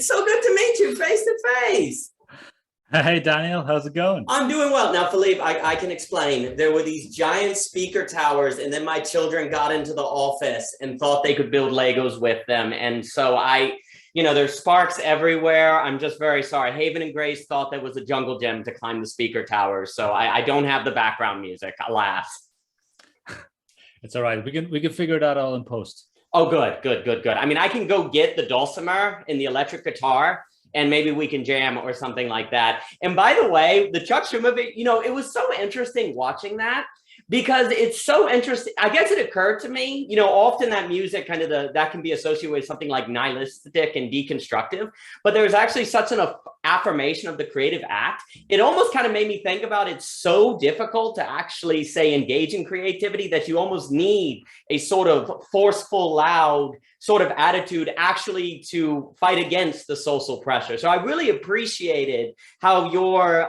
It's so good to meet you face to face. Hey, Daniel, how's it going? I'm doing well. Now, Filip, I can explain. There were these giant speaker towers, and then my children got into the office and thought they could build Legos with them. And so there's sparks everywhere. I'm just very sorry. Haven and Grace thought that was a jungle gym to climb the speaker towers. So I don't have the background music, alas. It's all right. We can figure that out in post. Oh, good. I mean, I can go get the dulcimer and the electric guitar, and maybe we can jam or something like that. And by the way, the Chuck Schumer video, it was so interesting watching that, because it's so interesting. I guess it occurred to me, often that music that can be associated with something like nihilistic and deconstructive, but there's actually such an affirmation of the creative act. It almost kind of made me think about it's so difficult to actually say engage in creativity that you almost need a sort of forceful, loud sort of attitude actually to fight against the social pressure. So I really appreciated how your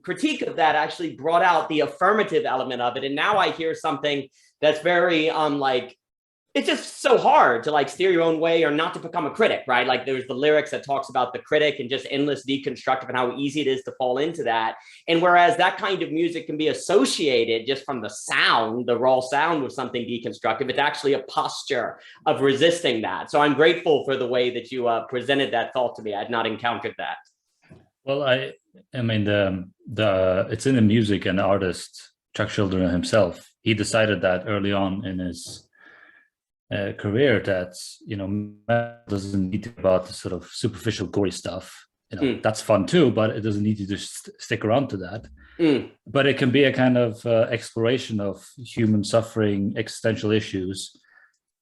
critique of that actually brought out the affirmative element of it. And now I hear something that's very it's just so hard to steer your own way or not to become a critic, right? Like there's the lyrics that talks about the critic and just endless deconstructive and how easy it is to fall into that. And whereas that kind of music can be associated just from the sound, the raw sound, with something deconstructive, it's actually a posture of resisting that. So I'm grateful for the way that you presented that thought to me. I had not encountered that. Well, I mean, it's in the music, and the artist Chuck Schuldiner himself, he decided that early on in his career that doesn't need to be about the sort of superficial gory stuff. That's fun too, but it doesn't need to just stick around to that. But it can be a kind of exploration of human suffering, existential issues,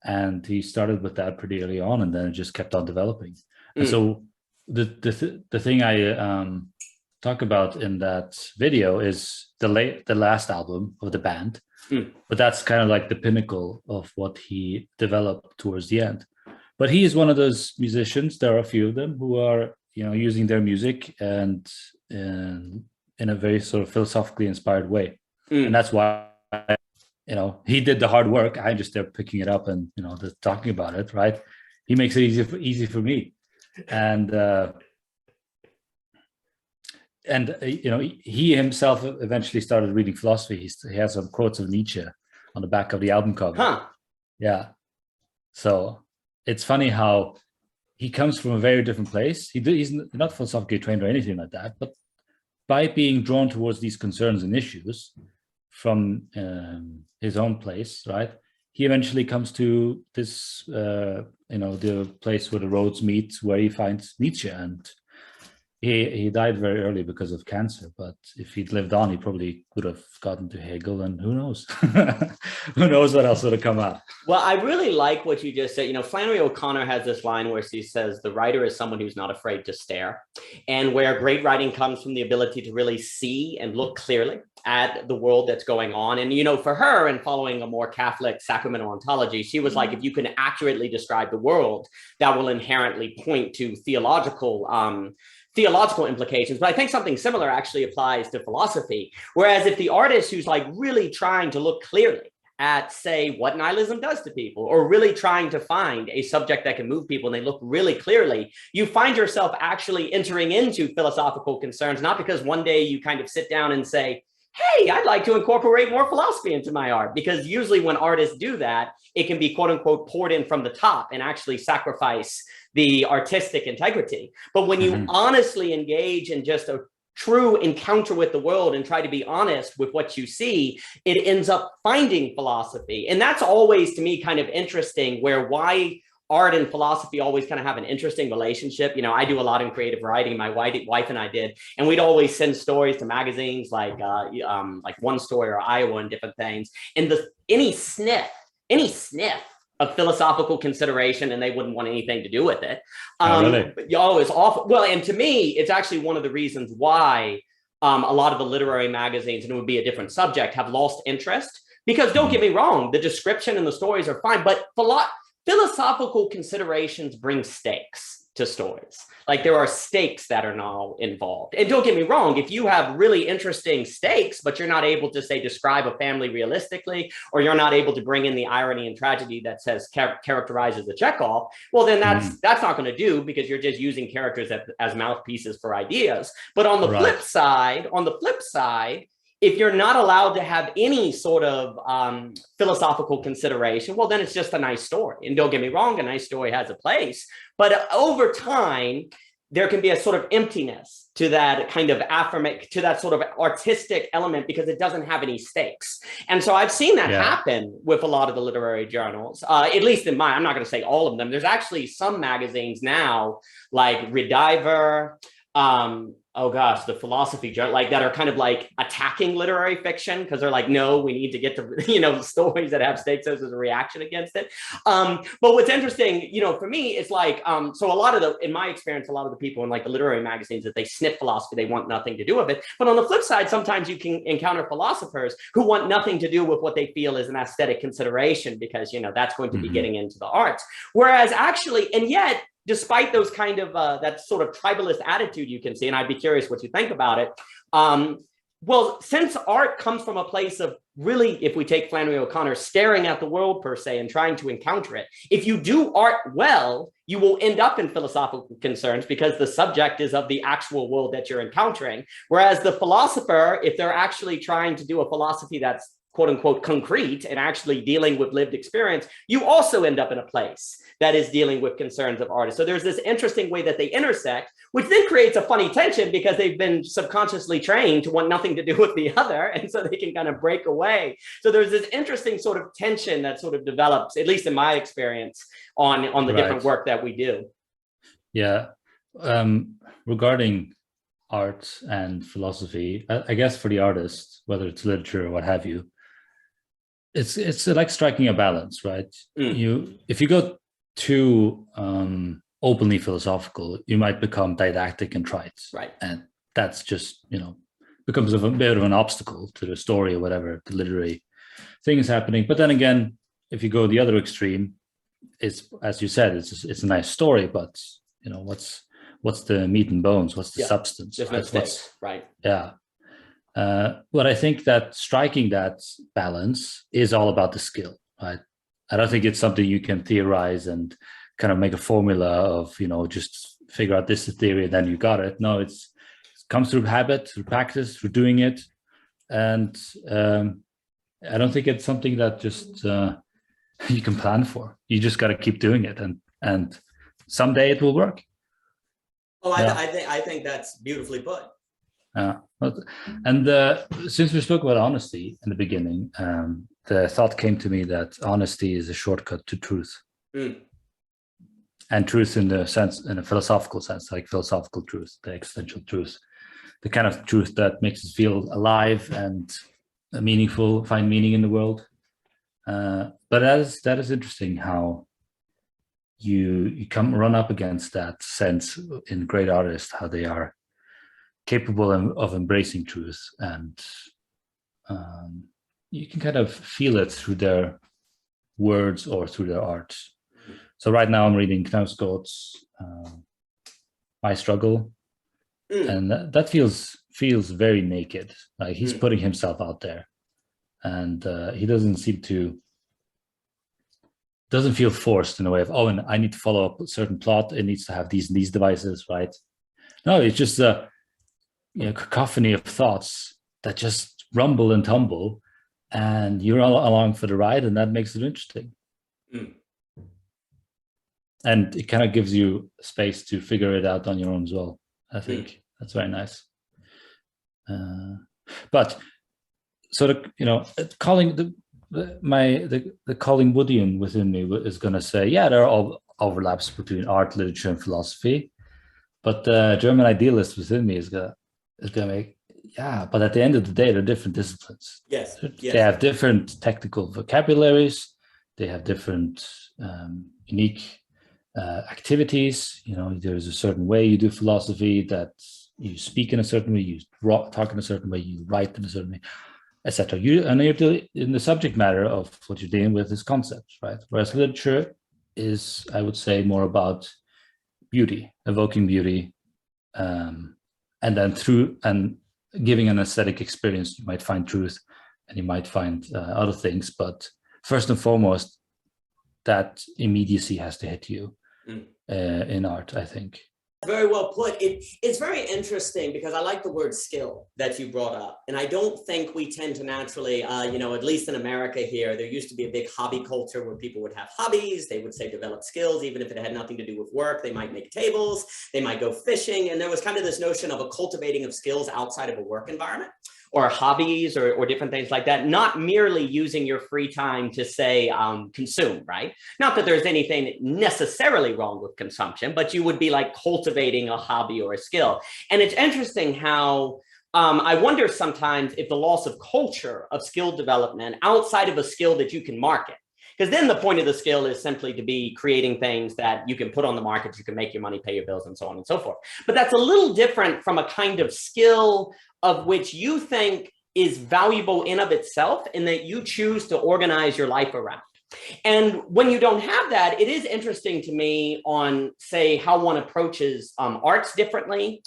and he started with that pretty early on, and then it just kept on developing. And so the thing I talk about in that video is the last album of the band. But that's kind of like the pinnacle of what he developed towards the end. But he is one of those musicians, there are a few of them, who are using their music and in a very sort of philosophically inspired way. And that's why he did the hard work. I'm just there picking it up and just talking about it, right? He makes it easy for me. And he himself eventually started reading philosophy. He has some quotes of Nietzsche on the back of the album cover. Yeah. So it's funny how he comes from a very different place. He's not philosophically trained or anything like that, but by being drawn towards these concerns and issues from his own place, right? He eventually comes to this, the place where the roads meet, where he finds Nietzsche, and he died very early because of cancer, but if he'd lived on, he probably would have gotten to Hegel, and who knows? Who knows what else would have come out? Well, I really like what you just said. Flannery O'Connor has this line where she says, the writer is someone who's not afraid to stare, and where great writing comes from the ability to really see and look clearly at the world that's going on. And, for her, and following a more Catholic sacramental ontology, she was like, if you can accurately describe the world, that will inherently point to theological implications. But I think something similar actually applies to philosophy. Whereas if the artist who's really trying to look clearly at, say, what nihilism does to people, or really trying to find a subject that can move people, and they look really clearly, you find yourself actually entering into philosophical concerns, not because one day you kind of sit down and say, hey, I'd like to incorporate more philosophy into my art. Because usually when artists do that, it can be quote unquote poured in from the top and actually sacrifice the artistic integrity. But when you honestly engage in just a true encounter with the world and try to be honest with what you see, it ends up finding philosophy. And that's always, to me, kind of interesting, why art and philosophy always kind of have an interesting relationship. I do a lot in creative writing. My wife and I did, and we'd always send stories to magazines like One Story or Iowa and different things. And any sniff of philosophical consideration, and they wouldn't want anything to do with it. Really? It's awful. Well, and to me, it's actually one of the reasons why a lot of the literary magazines, and it would be a different subject, have lost interest. Because don't get me wrong, the description and the stories are fine, but philosophical considerations bring stakes. to stories. Like there are stakes that are now involved. And don't get me wrong, if you have really interesting stakes, but you're not able to say describe a family realistically, or you're not able to bring in the irony and tragedy that says characterizes the Chekhov, well, then that's not going to do, because you're just using characters as mouthpieces for ideas. But on the flip side, if you're not allowed to have any sort of philosophical consideration, well, then it's just a nice story. And don't get me wrong, a nice story has a place. But over time, there can be a sort of emptiness to that kind of to that sort of artistic element, because it doesn't have any stakes. And so I've seen that happen with a lot of the literary journals, at least in I'm not going to say all of them. There's actually some magazines now, like Rediver, the philosophy journal, like that are kind of like attacking literary fiction, because they're like, no, we need to get to, stories that have stakes as a reaction against it. But what's interesting, for me, it's like, so a lot of in my experience, a lot of the people in like the literary magazines, that they sniff philosophy, they want nothing to do with it. But on the flip side, sometimes you can encounter philosophers who want nothing to do with what they feel is an aesthetic consideration, because, that's going to be getting into the arts. Whereas actually, and yet, despite those kind of that sort of tribalist attitude you can see, and I'd be curious what you think about it. Well, since art comes from a place of really, if we take Flannery O'Connor, staring at the world per se and trying to encounter it, if you do art well, you will end up in philosophical concerns, because the subject is of the actual world that you're encountering. Whereas the philosopher, if they're actually trying to do a philosophy that's quote unquote concrete and actually dealing with lived experience, you also end up in a place that is dealing with concerns of artists. So there's this interesting way that they intersect, which then creates a funny tension, because they've been subconsciously trained to want nothing to do with the other. And so they can kind of break away. So there's this interesting sort of tension that sort of develops, at least in my experience, on the different work that we do. Yeah. Regarding art and philosophy, I guess for the artist, whether it's literature or what have you, it's like striking a balance, right? If you go too openly philosophical, you might become didactic and trite, right? And that's just becomes a bit of an obstacle to the story or whatever the literary thing is happening. But then again, if you go the other extreme, it's, as you said, it's a nice story, but what's the meat and bones? What's the substance? Right? Yeah. But I think that striking that balance is all about the skill, right? I don't think it's something you can theorize and kind of make a formula of, just figure out this theory and then you got it. No, it comes through habit, through practice, through doing it. And I don't think it's something that just you can plan for. You just got to keep doing it, and someday it will work. Oh, I think that's beautifully put. And since we spoke about honesty in the beginning, the thought came to me that honesty is a shortcut to truth. And truth in a philosophical sense, like philosophical truth, the existential truth, the kind of truth that makes us feel alive and meaningful, find meaning in the world. But that is interesting how you run up against that sense in great artists, how they are capable of embracing truth, and you can kind of feel it through their words or through their art. So right now I'm reading Knausgård's My Struggle, and that feels very naked. Like he's putting himself out there, and he doesn't feel forced in a way of, and I need to follow up a certain plot. It needs to have these devices, right? No, it's just a cacophony of thoughts that just rumble and tumble, and you're all along for the ride, and that makes it interesting. And it kind of gives you space to figure it out on your own as well. I think that's very nice. But sort of, calling the Collingwoodian within me is going to say, there are all overlaps between art, literature, and philosophy. But the German idealist within me is going to make, but at the end of the day, they're different disciplines. Yes. They have different technical vocabularies. They have different unique activities. There's a certain way you do philosophy, that you speak in a certain way, you talk in a certain way, you write in a certain way, etc. You're in the subject matter of what you're dealing with is concepts, right? Whereas literature is, I would say, more about beauty, evoking beauty, and then through and giving an aesthetic experience, you might find truth, and you might find other things. But first and foremost, that immediacy has to hit you in art, I think. Very well put. It's very interesting because I like the word skill that you brought up. And I don't think we tend to naturally, at least in America here, there used to be a big hobby culture where people would have hobbies. They would say develop skills, even if it had nothing to do with work. They might make tables, they might go fishing. And there was kind of this notion of a cultivating of skills outside of a work environment, or hobbies or different things like that, not merely using your free time to say consume, right? Not that there's anything necessarily wrong with consumption, but you would be like cultivating a hobby or a skill. And it's interesting how I wonder sometimes if the loss of culture of skill development outside of a skill that you can market, because then the point of the skill is simply to be creating things that you can put on the market, you can make your money, pay your bills, and so on and so forth. But that's a little different from a kind of skill of which you think is valuable in of itself and that you choose to organize your life around. And when you don't have that, it is interesting to me on, say, how one approaches arts differently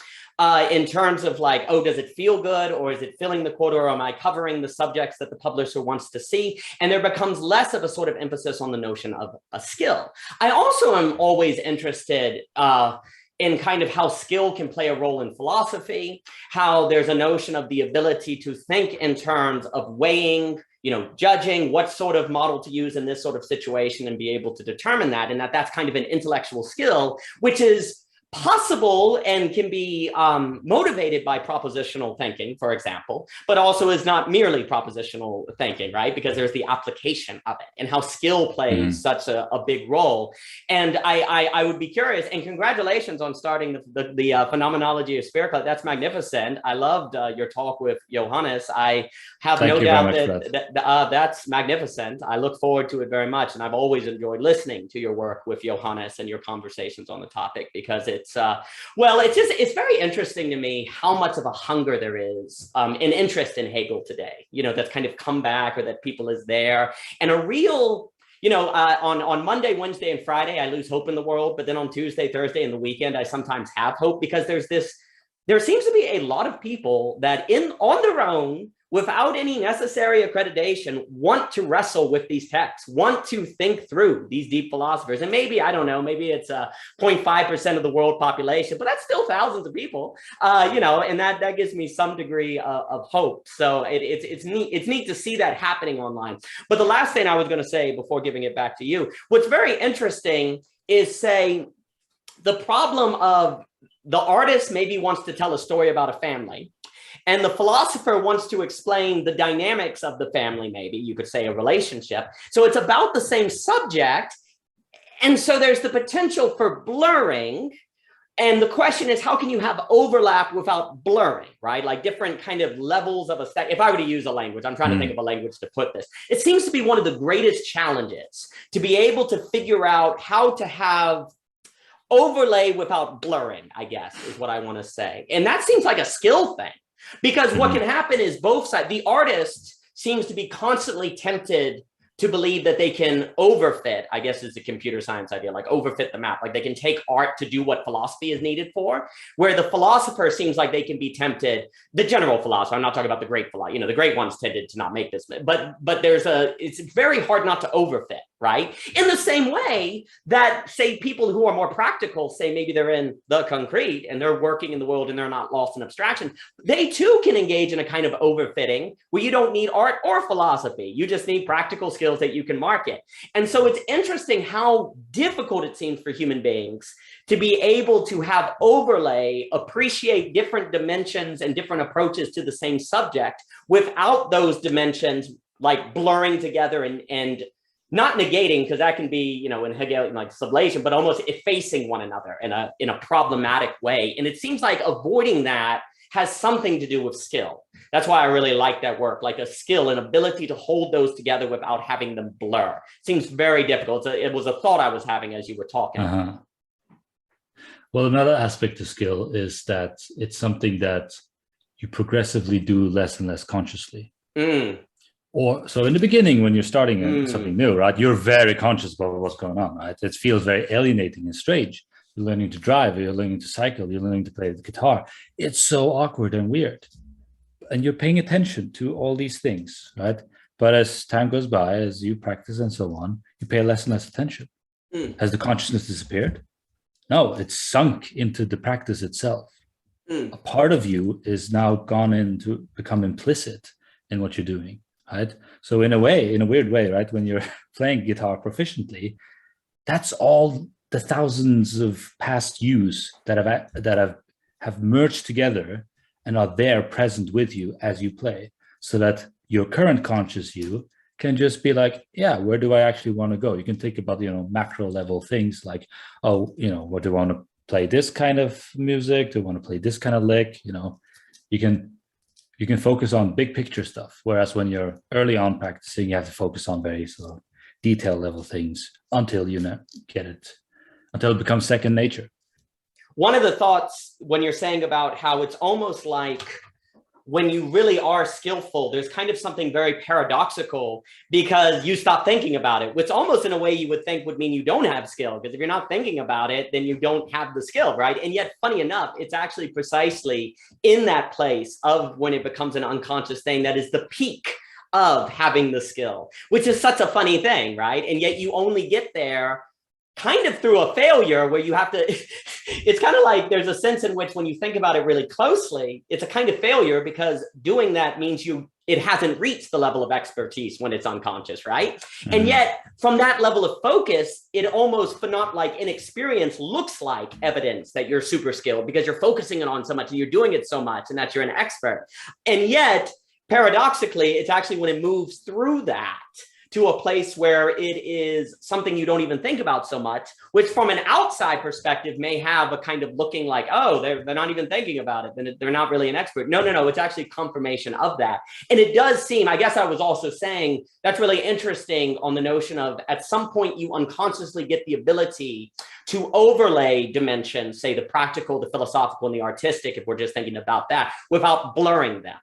in terms of like, oh, does it feel good, or is it filling the quota, or am I covering the subjects that the publisher wants to see? And there becomes less of a sort of emphasis on the notion of a skill. I also am always interested in kind of how skill can play a role in philosophy, how there's a notion of the ability to think in terms of weighing, judging what sort of model to use in this sort of situation and be able to determine that, and that's kind of an intellectual skill, which is possible and can be motivated by propositional thinking, for example, but also is not merely propositional thinking, right? Because there's the application of it and how skill plays such a big role. And I would be curious, and congratulations on starting the Phenomenology of Spirit Club. That's magnificent. I loved your talk with Johannes. I have no doubt that that's magnificent. I look forward to it very much. And I've always enjoyed listening to your work with Johannes and your conversations on the topic, because it's very interesting to me how much of a hunger there is an interest in Hegel today, that's kind of come back, or that people is there, and a real, on Monday, Wednesday, and Friday, I lose hope in the world. But then on Tuesday, Thursday, and the weekend, I sometimes have hope, because there seems to be a lot of people that on their own, without any necessary accreditation, want to wrestle with these texts, want to think through these deep philosophers. And maybe, I don't know, maybe it's 0.5% of the world population, but that's still thousands of people, and that gives me some degree of hope. So it's neat to see that happening online. But the last thing I was going to say before giving it back to you, what's very interesting is, say, the problem of the artist maybe wants to tell a story about a family, and the philosopher wants to explain the dynamics of the family, maybe you could say a relationship. So it's about the same subject. And so there's the potential for blurring. And the question is, how can you have overlap without blurring, right? Like different kind of levels of aesthetic. If I were to use a language, I'm trying to think of a language to put this. It seems to be one of the greatest challenges, to be able to figure out how to have overlay without blurring, I guess, is what I want to say. And that seems like a skill thing. Because what can happen is both sides, the artist seems to be constantly tempted to believe that they can overfit, I guess is the computer science idea, like overfit the map, like they can take art to do what philosophy is needed for, where the philosopher seems like they can be tempted, the general philosopher, I'm not talking about the great philosopher, the great ones tended to not make this, but it's very hard not to overfit, right? In the same way that, say, people who are more practical, say maybe they're in the concrete and they're working in the world and they're not lost in abstraction, they too can engage in a kind of overfitting where you don't need art or philosophy. You just need practical skills that you can market. And so it's interesting how difficult it seems for human beings to be able to have overlay, appreciate different dimensions and different approaches to the same subject without those dimensions like blurring together and not negating, because that can be, in Hegel, like sublation, but almost effacing one another in a problematic way. And it seems like avoiding that has something to do with skill. That's why I really like that work, like a skill, an ability to hold those together without having them blur. Seems very difficult. It was a thought I was having as you were talking. Well, another aspect of skill is that it's something that you progressively do less and less consciously. So in the beginning, when you're starting something new, right, you're very conscious about what's going on, right? It feels very alienating and strange. you're learning to drive, you're learning to cycle, you're learning to play the guitar. It's so awkward and weird. And you're paying attention to all these things, right? But as time goes by, as you practice and so on, you pay less and less attention. Has the consciousness disappeared? No, it's sunk into the practice itself. A part of you is now gone into become implicit in what you're doing, right? So in a way, in a weird way, right, when you're playing guitar proficiently, that's all the thousands of past yous that have merged together and are there present with you as you play, so that your current conscious you can just be like, yeah, where do I actually want to go? You can think about, macro level things like, oh, what do I want to play this kind of music? Do I want to play this kind of lick? You can focus on big picture stuff. Whereas when you're early on practicing, you have to focus on very sort of detail level things until you get it, until it becomes second nature. One of the thoughts when you're saying about how it's almost like when you really are skillful, there's kind of something very paradoxical because you stop thinking about it, which almost in a way you would think would mean you don't have skill, because if you're not thinking about it, then you don't have the skill, right? And yet, funny enough, it's actually precisely in that place of when it becomes an unconscious thing that is the peak of having the skill, which is such a funny thing, right? And yet you only get there kind of through a failure where you have to, it's kind of like there's a sense in which when you think about it really closely, it's a kind of failure because doing that means it hasn't reached the level of expertise when it's unconscious, right? And yet from that level of focus, it almost, not like inexperience, looks like evidence that you're super skilled because you're focusing it on so much and you're doing it so much and that you're an expert. And yet, paradoxically, it's actually when it moves through that to a place where it is something you don't even think about so much, which from an outside perspective may have a kind of looking like, oh, they're not even thinking about it, then they're not really an expert. No, it's actually confirmation of that. And it does seem, I guess I was also saying, that's really interesting on the notion of at some point you unconsciously get the ability to overlay dimensions, say the practical, the philosophical, and the artistic, if we're just thinking about that, without blurring them.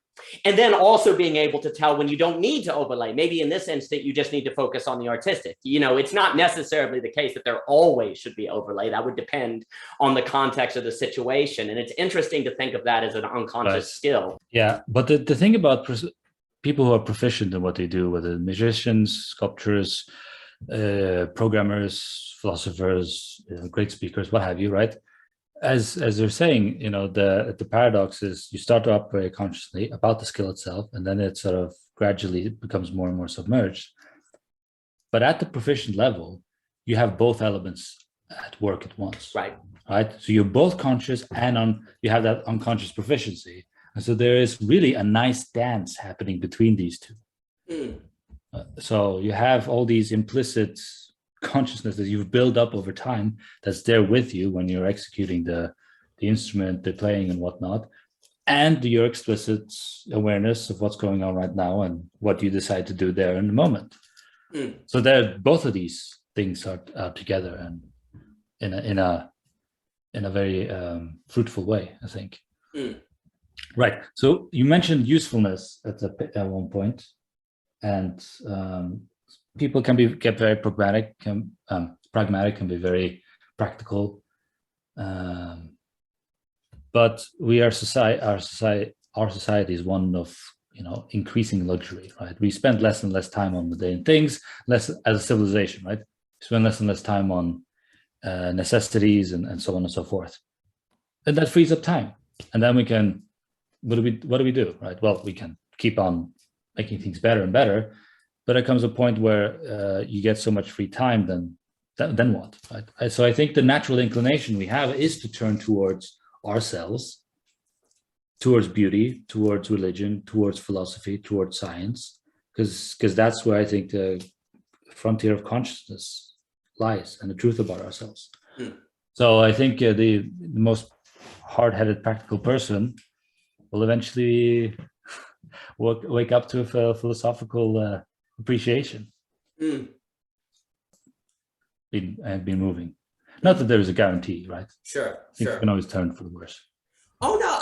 And then also being able to tell when you don't need to overlay. Maybe in this instant, you just need to focus on the artistic. It's not necessarily the case that there always should be overlay. That would depend on the context of the situation. And it's interesting to think of that as an unconscious skill. Yeah, but the thing about people who are proficient in what they do, whether musicians, sculptors, programmers, philosophers, great speakers, what have you, right? As they're saying, the paradox is you start to operate consciously about the skill itself, and then it sort of gradually becomes more and more submerged. But at the proficient level, you have both elements at work at once. Right. So you're both conscious and you have that unconscious proficiency. And so there is really a nice dance happening between these two. So you have all these implicit consciousness that you've built up over time that's there with you when you're executing the instrument, the playing and whatnot, and your explicit awareness of what's going on right now and what you decide to do there in the moment. So both of these things are together and in a very fruitful way, I think. Right. So you mentioned usefulness at one point, and people can get very pragmatic, can be very practical, but our society is one of increasing luxury, right? We spend less and less time on mundane things, less as a civilization, right? We spend less and less time on necessities and so on and so forth, and that frees up time. And then we can, what do we do, right? Well, we can keep on making things better and better. But it comes a point where you get so much free time, then what? Right? So I think the natural inclination we have is to turn towards ourselves, towards beauty, towards religion, towards philosophy, towards science, because that's where I think the frontier of consciousness lies and the truth about ourselves. So I think the most hard-headed practical person will eventually wake up to a philosophical appreciation. Been moving. Not that there is a guarantee, right? Sure. You can always turn for the worse. Oh no,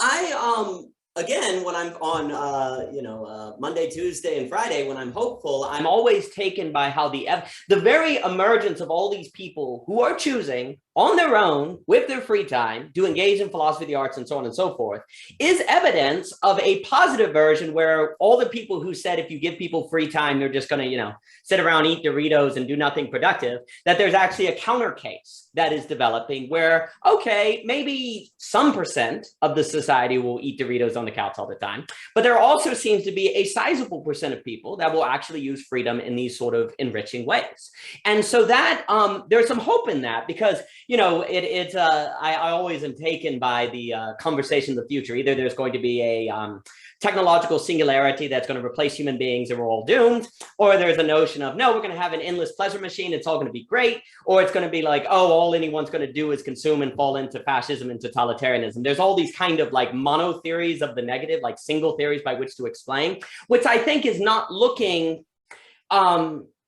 again, when I'm on Monday, Tuesday, and Friday, when I'm hopeful, I'm always taken by how the very emergence of all these people who are choosing on their own with their free time to engage in philosophy of the arts and so on and so forth is evidence of a positive version where all the people who said if you give people free time, they're just going to, sit around, eat Doritos and do nothing productive, that there's actually a counter case that is developing where, okay, maybe some percent of the society will eat Doritos on the couch all the time, but there also seems to be a sizable percent of people that will actually use freedom in these sort of enriching ways. And so that there's some hope in that because, I always am taken by the conversation of the future. Either there's going to be a technological singularity that's going to replace human beings and we're all doomed, or there's a notion of, no, we're going to have an endless pleasure machine, it's all going to be great, or it's going to be like, oh, all anyone's going to do is consume and fall into fascism and totalitarianism. There's all these kind of like mono theories of the negative, like single theories by which to explain, which I think is not looking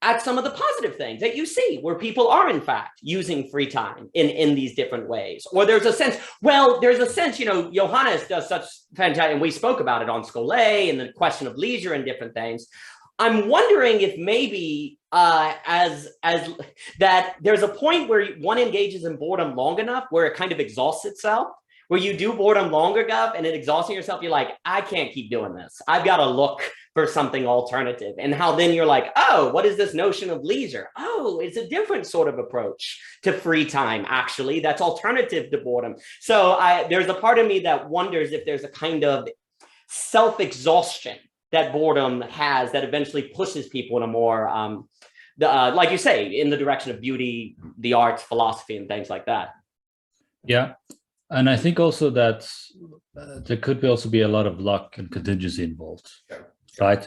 at some of the positive things that you see where people are in fact using free time in these different ways. Or there's a sense, Johannes does such fantastic, and we spoke about it on Scholé and the question of leisure and different things. I'm wondering if maybe as that there's a point where one engages in boredom long enough where it kind of exhausts itself, where you do boredom long enough and it exhausting yourself, you're like, I can't keep doing this. I've got to look for something alternative. And how then you're like, oh, what is this notion of leisure? Oh, it's a different sort of approach to free time, actually, that's alternative to boredom. So there's a part of me that wonders if there's a kind of self-exhaustion that boredom has that eventually pushes people in a more, like you say, in the direction of beauty, the arts, philosophy, and things like that. Yeah. And I think also that there could also be a lot of luck and contingency involved. Sure. Right.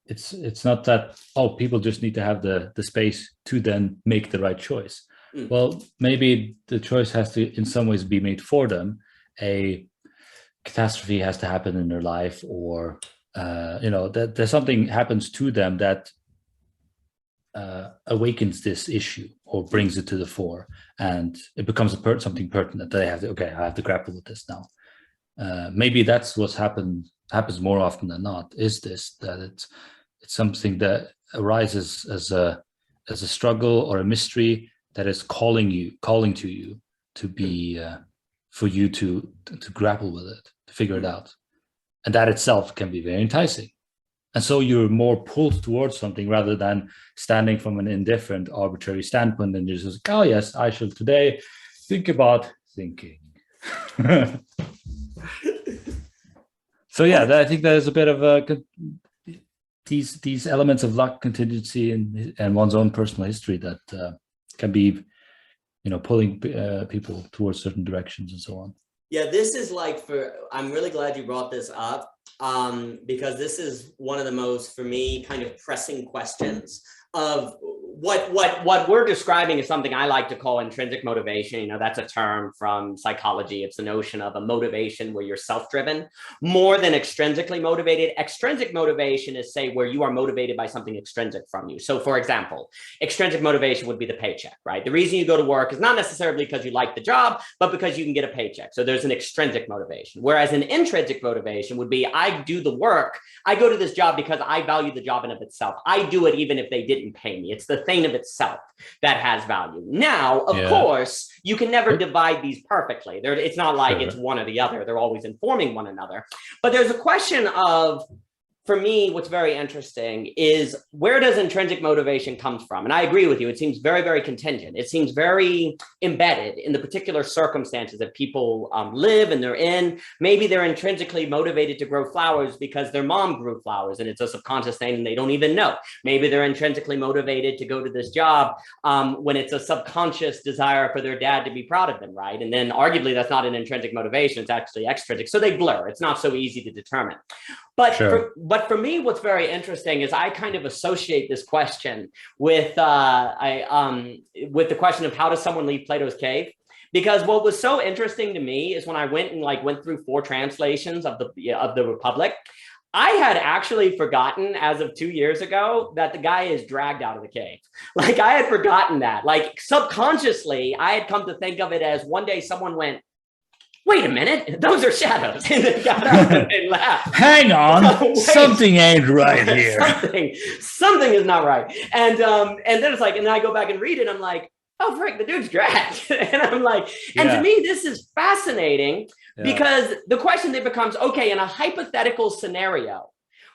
It's not that, people just need to have the space to then make the right choice. Well, maybe the choice has to in some ways be made for them. A catastrophe has to happen in their life, or that there's something happens to them that awakens this issue or brings it to the fore, and it becomes something pertinent that they have to, I have to grapple with this now. Maybe that's what's happens more often than not, is this, that it's something that arises as a struggle or a mystery that is calling to you to be for you to grapple with it, to figure it out. And that itself can be very enticing. And so you're more pulled towards something rather than standing from an indifferent, arbitrary standpoint and you're just like, oh yes, I shall today think about thinking. So yeah, I think there's a bit of these elements of luck, contingency, and one's own personal history that can be, pulling people towards certain directions and so on. Yeah, this is I'm really glad you brought this up because this is one of the most, for me, kind of pressing questions of what we're describing is something I like to call intrinsic motivation. That's a term from psychology. It's the notion of a motivation where you're self-driven more than extrinsically motivated. Extrinsic motivation is, say, where you are motivated by something extrinsic from you. So for example, extrinsic motivation would be the paycheck, right? The reason you go to work is not necessarily because you like the job, but because you can get a paycheck. So there's an extrinsic motivation. Whereas an intrinsic motivation would be, I do the work. I go to this job because I value the job in of itself. I do it even if they didn't pay me. It's the thing of itself that has value. Now, of course, you can never divide these perfectly. It's not like it's one or the other. They're always informing one another. But there's a question of, for me, what's very interesting is, where does intrinsic motivation come from? And I agree with you. It seems very, very contingent. It seems very embedded in the particular circumstances that people live and they're in. Maybe they're intrinsically motivated to grow flowers because their mom grew flowers and it's a subconscious thing and they don't even know. Maybe they're intrinsically motivated to go to this job when it's a subconscious desire for their dad to be proud of them, right? And then arguably that's not an intrinsic motivation, it's actually extrinsic. So they blur. It's not so easy to determine. But for me, what's very interesting is I kind of associate this question with the question of how does someone leave Plato's cave? Because what was so interesting to me is when I went through 4 translations of the Republic, I had actually forgotten as of 2 years ago that the guy is dragged out of the cave. Like, I had forgotten that. Like, subconsciously, I had come to think of it as one day someone went, wait a minute, those are shadows. And they got up and laughed. Hang on, something ain't right here. Something is not right. And then it's like, and then I go back and read it, I'm like, oh, frick, the dude's dragged. And I'm like, and Yeah. to me, this is fascinating Yeah. because the question then becomes, okay, in a hypothetical scenario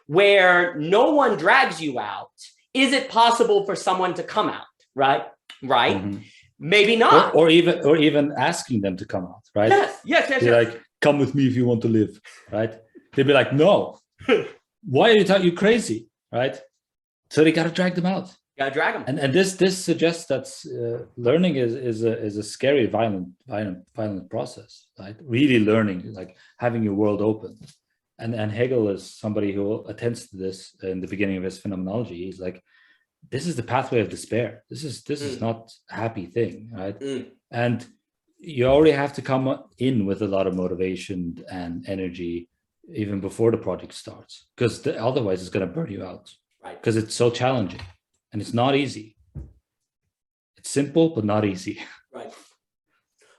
where no one drags you out, is it possible for someone to come out? Right? Right? Mhm. Maybe not. Or even asking them to come out, right? Yes. Be like, come with me if you want to live, right? They'd be like, no. Why are you talking? You crazy, right? So they got to drag them out. Gotta drag them. And this suggests that learning is a scary, violent process, right? Really learning, like having your world open. And Hegel is somebody who attends to this in the beginning of his Phenomenology. He's like, this is the pathway of despair. This is not a happy thing, right? And you already have to come in with a lot of motivation and energy even before the project starts, because otherwise it's going to burn you out, right? Because it's so challenging and it's not easy. It's simple but not easy, right?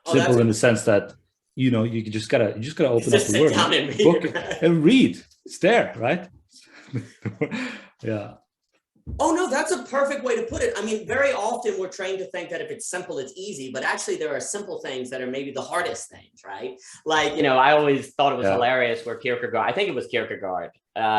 Simple in the sense that you just gotta open up the word, book and read. It's there, right? Yeah. Oh, no, that's a perfect way to put it. I mean, very often we're trained to think that if it's simple, it's easy, but actually there are simple things that are maybe the hardest things, right? Like, I always thought it was hilarious where Kierkegaard, I think it was Kierkegaard,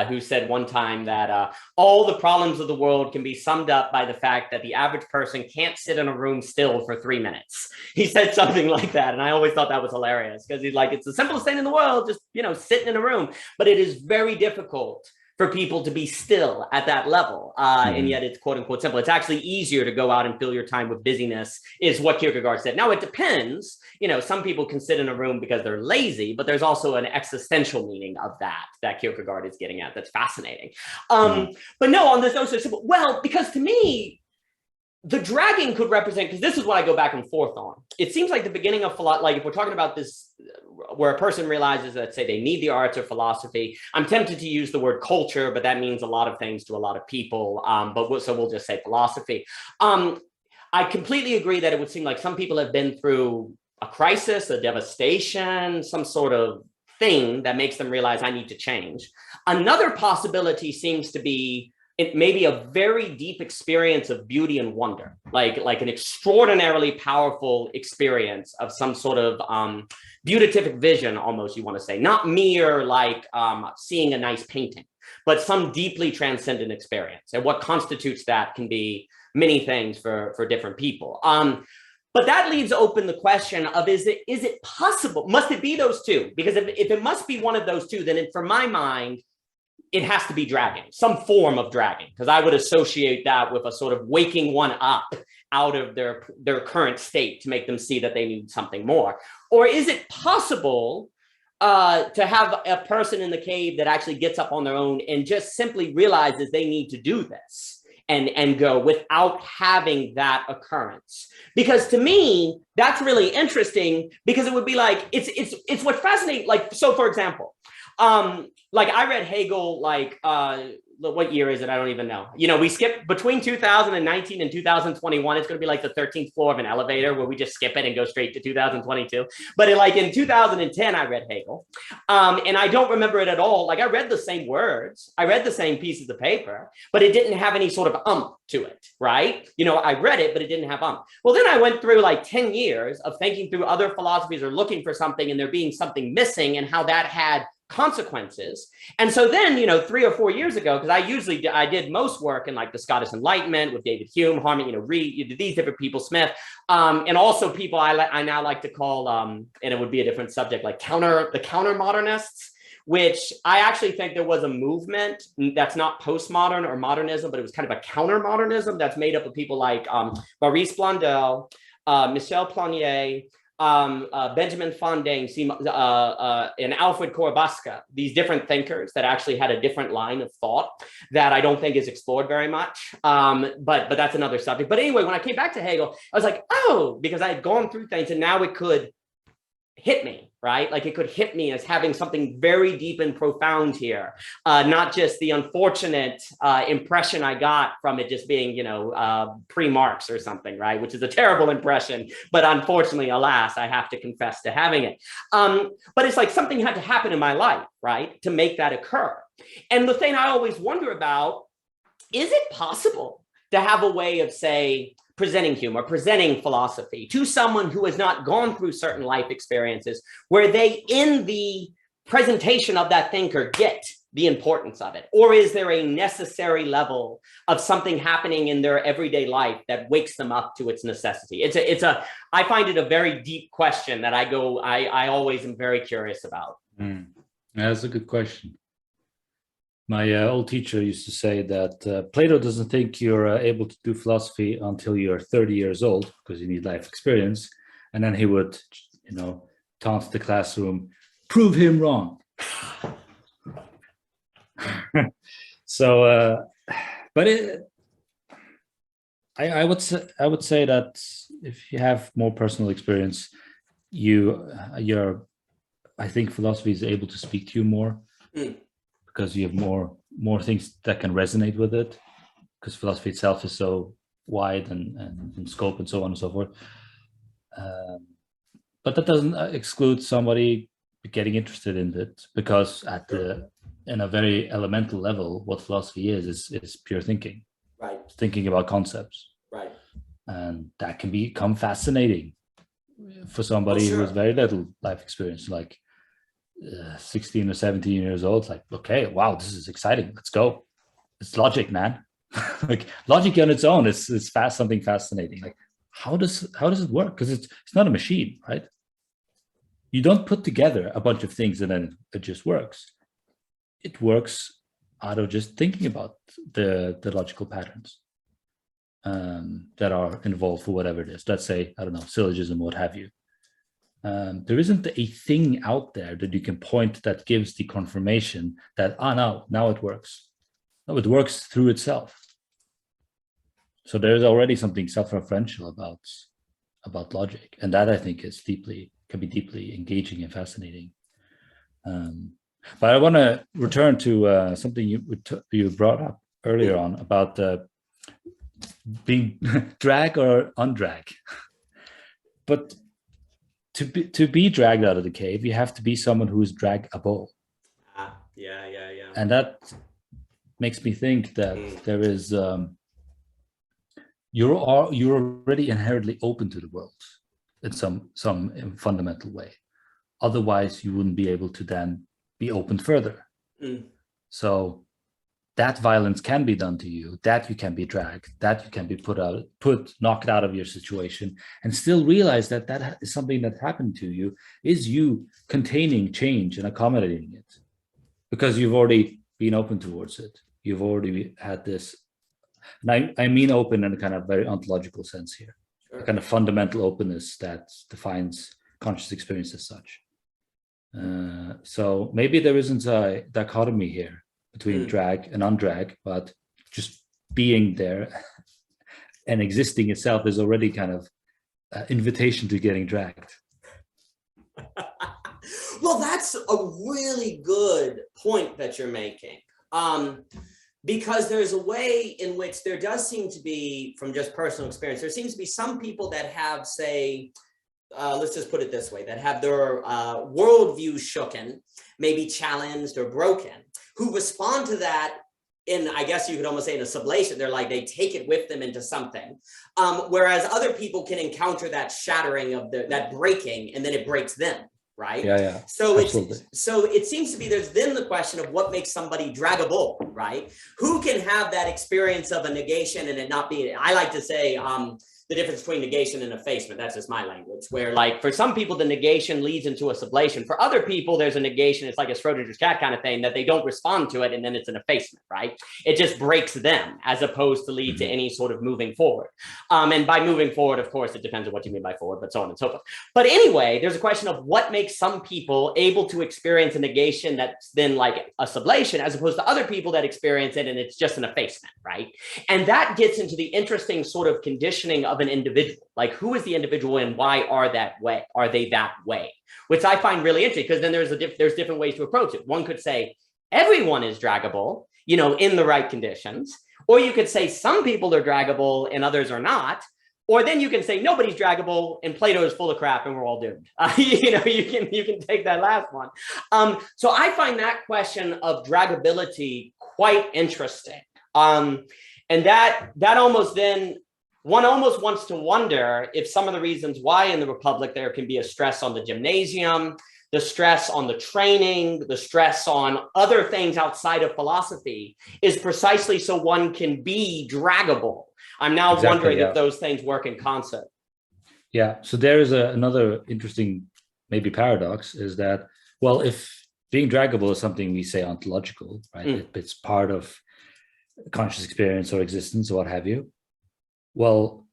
who said one time that all the problems of the world can be summed up by the fact that the average person can't sit in a room still for 3 minutes. He said something like that. And I always thought that was hilarious because he's like, it's the simplest thing in the world, just, sitting in a room, but it is very difficult for people to be still at that level. And yet it's quote unquote simple. It's actually easier to go out and fill your time with busyness, is what Kierkegaard said. Now it depends, some people can sit in a room because they're lazy, but there's also an existential meaning of that Kierkegaard is getting at. That's fascinating. But no, on this notion of simple, well, because to me, the dragging could represent, because this is what I go back and forth on. It seems like the beginning of philosophy, like if we're talking about this, where a person realizes that, say, they need the arts or philosophy, I'm tempted to use the word culture, but that means a lot of things to a lot of people. So we'll just say philosophy. I completely agree that it would seem like some people have been through a crisis, a devastation, some sort of thing that makes them realize I need to change. Another possibility seems to be it may be a very deep experience of beauty and wonder, like an extraordinarily powerful experience of some sort of beatific vision, almost, you want to say, not mere like seeing a nice painting, but some deeply transcendent experience. And what constitutes that can be many things for different people. But that leaves open the question of, is it possible? Must it be those two? Because if it must be one of those two, then for my mind, it has to be dragging, some form of dragging, because I would associate that with a sort of waking one up out of their current state to make them see that they need something more. Or is it possible to have a person in the cave that actually gets up on their own and just simply realizes they need to do this and go without having that occurrence? Because to me, that's really interesting, because it would be like, it's what fascinates, like, so for example, like I read Hegel, like, what year is it? I don't even know. We skip between 2019 and 2021. It's going to be like the 13th floor of an elevator where we just skip it and go straight to 2022. But in 2010, I read Hegel. And I don't remember it at all. Like I read the same words. I read the same pieces of paper, but it didn't have any sort of to it, right? I read it, but it didn't have Well, then I went through like 10 years of thinking through other philosophies or looking for something and there being something missing and how that had consequences. And so then, 3 or 4 years ago, because I did most work in like the Scottish Enlightenment with David Hume, Harman, Reid, these different people, Smith, and also people I now like to call, and it would be a different subject, like the counter modernists, which I actually think there was a movement that's not postmodern or modernism, but it was kind of a counter modernism that's made up of people like Maurice Blondel, Michel Planier, Benjamin Fontaine, and Alfred Korbusca, these different thinkers that actually had a different line of thought that I don't think is explored very much. But that's another subject. But anyway, when I came back to Hegel, I was like, oh, because I had gone through things and now it could hit me, right? Like it could hit me as having something very deep and profound here, not just the unfortunate impression I got from it just being, pre-Marx or something, right? Which is a terrible impression, but unfortunately, alas, I have to confess to having it. But it's like something had to happen in my life, right, to make that occur. And the thing I always wonder about, is it possible to have a way of, say, presenting humor, presenting philosophy to someone who has not gone through certain life experiences, where they, in the presentation of that thinker, get the importance of it? Or is there a necessary level of something happening in their everyday life that wakes them up to its necessity? I find it a very deep question that I always am very curious about. That's a good question. My old teacher used to say that Plato doesn't think you're able to do philosophy until you're 30 years old, because you need life experience. And then he would, taunt the classroom, prove him wrong. So, I would say that if you have more personal experience, I think philosophy is able to speak to you more, because you have more things that can resonate with it, because philosophy itself is so wide and in scope and so on and so forth. But that doesn't exclude somebody getting interested in it, because in a very elemental level, what philosophy is pure thinking, right? Thinking about concepts, right? And that can become fascinating for somebody who has very little life experience, like 16 or 17 years old. Like, okay, wow, this is exciting. Let's go. It's logic, man. Like, logic on its own is something fascinating. Like, how does it work? Because it's not a machine, right? You don't put together a bunch of things and then it just works. It works out of just thinking about the logical patterns that are involved for whatever it is. Let's say, I don't know, syllogism, what have you. There isn't a thing out there that you can point that gives the confirmation that, now it works. No, it works through itself. So there's already something self-referential about logic, and that I think can be deeply engaging and fascinating. But I want to return to something you brought up earlier on about being drag or undrag. But to be dragged out of the cave, you have to be someone who is draggable. Yeah. And that makes me think that there is you're already inherently open to the world in some fundamental way. Otherwise, you wouldn't be able to then be opened further. So that violence can be done to you, that you can be dragged, that you can be knocked out of your situation, and still realize that that is something that happened to you, is you containing change and accommodating it, because you've already been open towards it. You've already had this, and I mean open in a kind of very ontological sense here, a kind of fundamental openness that defines conscious experience as such. So maybe there isn't a dichotomy here between drag and undrag, but just being there and existing itself is already kind of invitation to getting dragged. Well, that's a really good point that you're making. Because there's a way in which there does seem to be, from just personal experience, there seems to be some people that have, say, let's just put it this way, that have their worldview shooken, maybe challenged or broken, who respond to that in, I guess you could almost say, in a sublation. They're like, they take it with them into something. Whereas other people can encounter that shattering of that breaking, and then it breaks them. Right. Yeah. So it seems to be there's then the question of what makes somebody draggable, right? Who can have that experience of a negation and it not be? I like to say the difference between negation and effacement. That's just my language, where like for some people, the negation leads into a sublation. For other people, there's a negation. It's like a Schrodinger's cat kind of thing, that they don't respond to it. And then it's an effacement, right? It just breaks them as opposed to lead to any sort of moving forward. And by moving forward, of course, it depends on what you mean by forward, but so on and so forth. But anyway, there's a question of what makes some people able to experience a negation that's then like a sublation, as opposed to other people that experience it and it's just an effacement, right? And that gets into the interesting sort of conditioning of an individual. Like, who is the individual and why are they that way? Which I find really interesting, because then there's different ways to approach it. One could say everyone is draggable, in the right conditions, or you could say some people are draggable and others are not, or then you can say nobody's draggable and Plato is full of crap and we're all doomed. You can take that last one. So I find that question of draggability quite interesting. And that almost then, one almost wants to wonder if some of the reasons why in the Republic there can be a stress on the gymnasium, the stress on the training, the stress on other things outside of philosophy is precisely so one can be draggable. I'm now wondering if those things work in concert. Yeah, so there is another interesting maybe paradox is that, well, if being draggable is something we say ontological, right? It's part of conscious experience or existence or what have you. Well,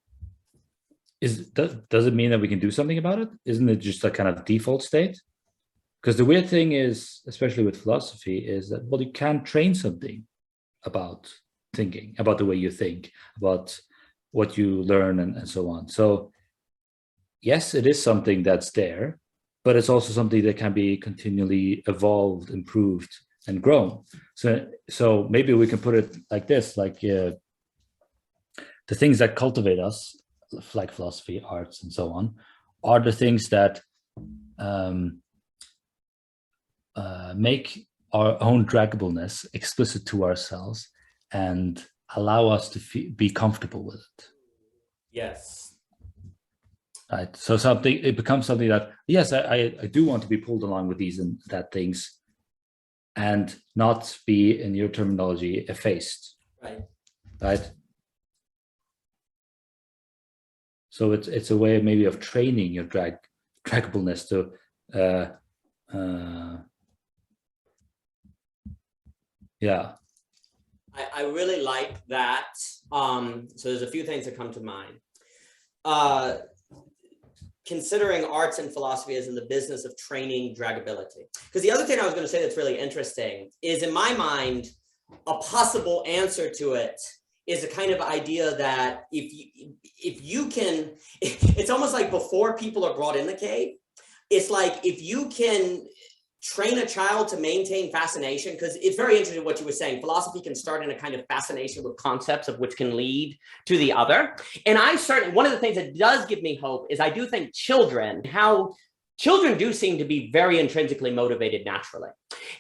does it mean that we can do something about it? Isn't it just a kind of default state? Because the weird thing is, especially with philosophy, is that, well, you can train something about thinking, about the way you think, about what you learn and so on. So yes, it is something that's there, but it's also something that can be continually evolved, improved, and grown. So maybe we can put it like this, like the things that cultivate us, like philosophy, arts, and so on, are the things that make our own draggableness explicit to ourselves and allow us to be comfortable with it. Yes. Right. So it becomes something that, yes, I do want to be pulled along with these and that things, and not be, in your terminology, effaced. Right. Right. So it's a way maybe of training your draggableness to yeah. I really like that. So there's a few things that come to mind. Considering arts and philosophy as in the business of training draggability. Because the other thing I was going to say that's really interesting is, in my mind, a possible answer to it is a kind of idea that if you can, it's almost like before people are brought in the cave, it's like if you can train a child to maintain fascination, because it's very interesting what you were saying. Philosophy can start in a kind of fascination with concepts of which can lead to the other. And one of the things that does give me hope is I do think children do seem to be very intrinsically motivated naturally.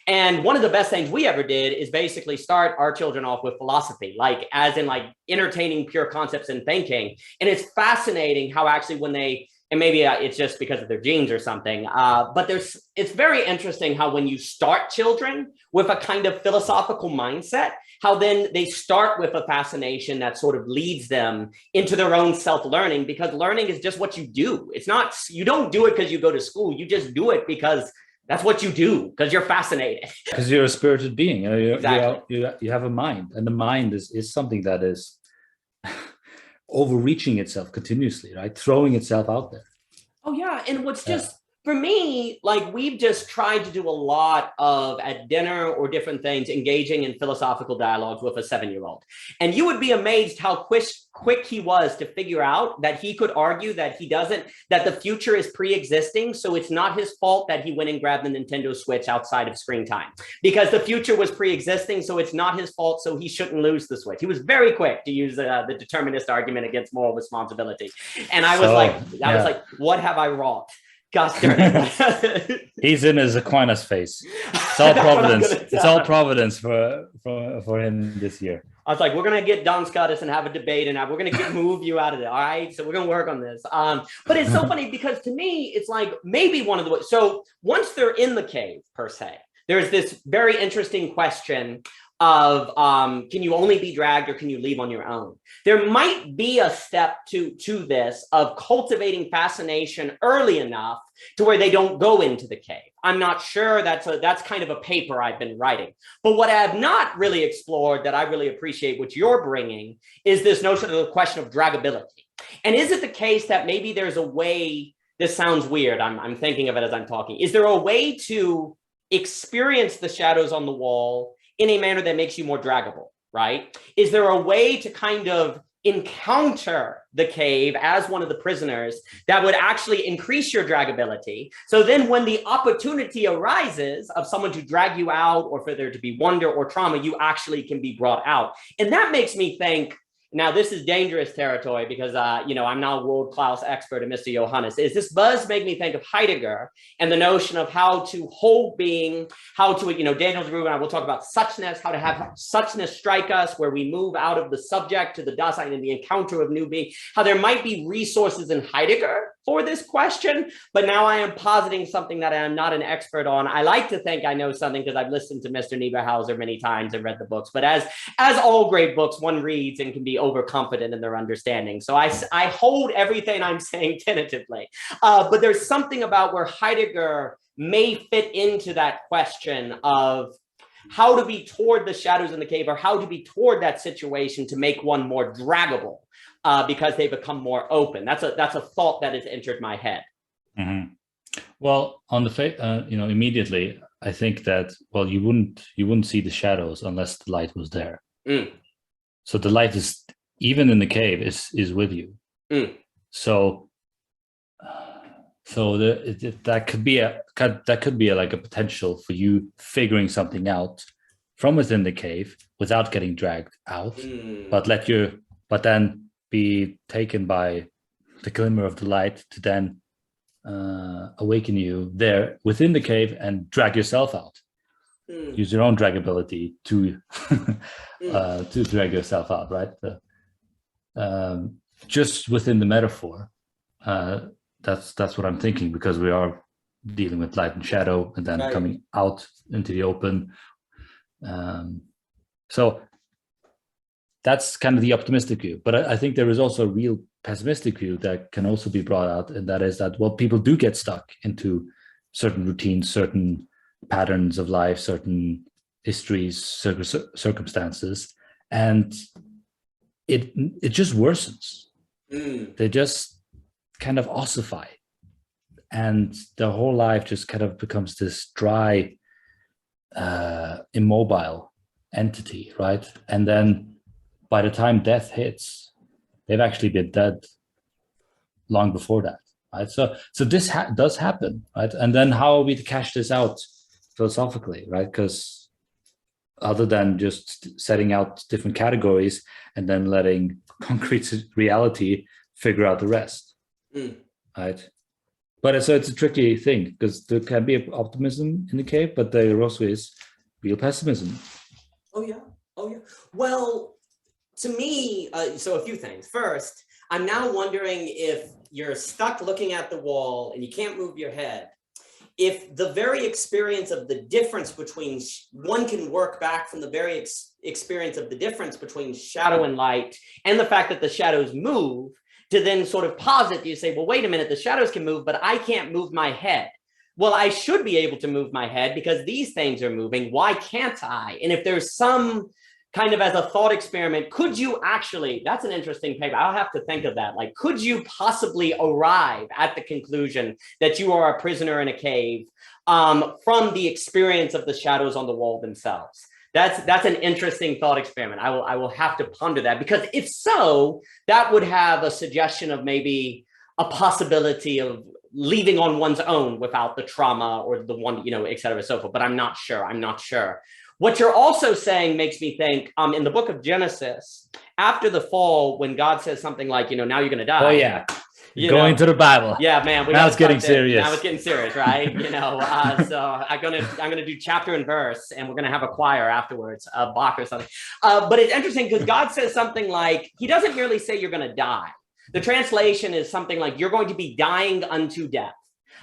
And one of the best things we ever did is basically start our children off with philosophy, like as in like entertaining pure concepts and thinking. And it's fascinating how actually when they, and maybe it's just because of their genes or something, but it's very interesting how when you start children with a kind of philosophical mindset, how then they start with a fascination that sort of leads them into their own self-learning, because learning is just what you do. It's not, you don't do it because you go to school, you just do it because that's what you do, because you're fascinated. Because you're a spirited being, Exactly. you have a mind, and the mind is something that is overreaching itself continuously, right? Throwing itself out there. Oh yeah, and what's just, for me, like we've just tried to do a lot of, at dinner or different things, engaging in philosophical dialogues with a 7-year-old. And you would be amazed how quick he was to figure out that he could argue that that the future is pre-existing. So it's not his fault that he went and grabbed the Nintendo Switch outside of screen time, because the future was pre-existing. So it's not his fault. So he shouldn't lose the Switch. He was very quick to use the determinist argument against moral responsibility. And I was like, what have I wrought? Gosh darn it. He's in his Aquinas phase. It's all providence. It's all providence for him this year. I was like, we're going to get Don Scottis and have a debate, and we're going to move you out of there. All right. So we're going to work on this. But it's so funny because to me, it's like maybe one of the, so once they're in the cave per se, there's this very interesting question of can you only be dragged or can you leave on your own? There might be a step to this of cultivating fascination early enough to where they don't go into the cave. I'm not sure. That's kind of a paper I've been writing. But what I have not really explored that I really appreciate what you're bringing is this notion of the question of draggability. And is it the case that maybe there's a way, this sounds weird, I'm thinking of it as I'm talking, is there a way to experience the shadows on the wall in a manner that makes you more draggable, right? Is there a way to kind of encounter the cave as one of the prisoners that would actually increase your draggability? So then when the opportunity arises of someone to drag you out or for there to be wonder or trauma, you actually can be brought out. And that makes me think, now this is dangerous territory because, I'm not a world-class expert in Mr. Johannes, is this does make me think of Heidegger and the notion of how to hold being, how to, Daniel's Rubin, I will talk about suchness, how to have suchness strike us, where we move out of the subject to the Dasein and the encounter of new being, how there might be resources in Heidegger for this question, but now I am positing something that I am not an expert on. I like to think I know something because I've listened to Mr. Nieberhauser many times and read the books, but as all great books, one reads and can be overconfident in their understanding. So I hold everything I'm saying tentatively, but there's something about where Heidegger may fit into that question of how to be toward the shadows in the cave, or how to be toward that situation to make one more draggable, because they become more open. That's a thought that has entered my head. Mm-hmm. Well, on the immediately, I think that, well, you wouldn't see the shadows unless the light was there. Mm. So the light is, even in the cave, is with you. Mm. So that could be like a potential for you figuring something out from within the cave without getting dragged out, but then be taken by the glimmer of the light to then awaken you there within the cave and drag yourself out. Use your own dragability to drag yourself out, right? Just within the metaphor, that's what I'm thinking, because we are dealing with light and shadow, and then coming out into the open. So that's kind of the optimistic view, but I think there is also a real pessimistic view that can also be brought out, and that is that, well, people do get stuck into certain routines, certain patterns of life, certain histories, circumstances, and it just worsens. They just kind of ossify, and their whole life just kind of becomes this dry, immobile entity, right? And then by the time death hits, they've actually been dead long before that, right? So this does happen, right? And then how are we to cash this out philosophically, right? Because other than just setting out different categories and then letting concrete reality figure out the rest, right? But it's a tricky thing, because there can be optimism in the cave, but there also is real pessimism. Oh yeah. Well, to me, so a few things. First, I'm now wondering if you're stuck looking at the wall and you can't move your head, if the very experience of the difference between, one can work back from the very experience of the difference between shadow and light, and the fact that the shadows move, to then sort of posit, you say, well, wait a minute, the shadows can move, but I can't move my head. Well, I should be able to move my head because these things are moving. Why can't I? And if there's some kind of, as a thought experiment, could you actually, that's an interesting paper, I'll have to think of that. Like, could you possibly arrive at the conclusion that you are a prisoner in a cave from the experience of the shadows on the wall themselves? That's an interesting thought experiment. I will have to ponder that, because if so, that would have a suggestion of maybe a possibility of leaving on one's own without the trauma or the one, et cetera, so forth. But I'm not sure. What you're also saying makes me think, in the book of Genesis, after the fall, when God says something like, now you're going to die. Oh yeah. Going to the Bible. Yeah, man. Now it's getting serious. Now it's getting serious, right? So I'm gonna do chapter and verse, and we're gonna have a choir afterwards, Bach or something. But it's interesting because God says something like, He doesn't merely say you're gonna die. The translation is something like, you're going to be dying unto death.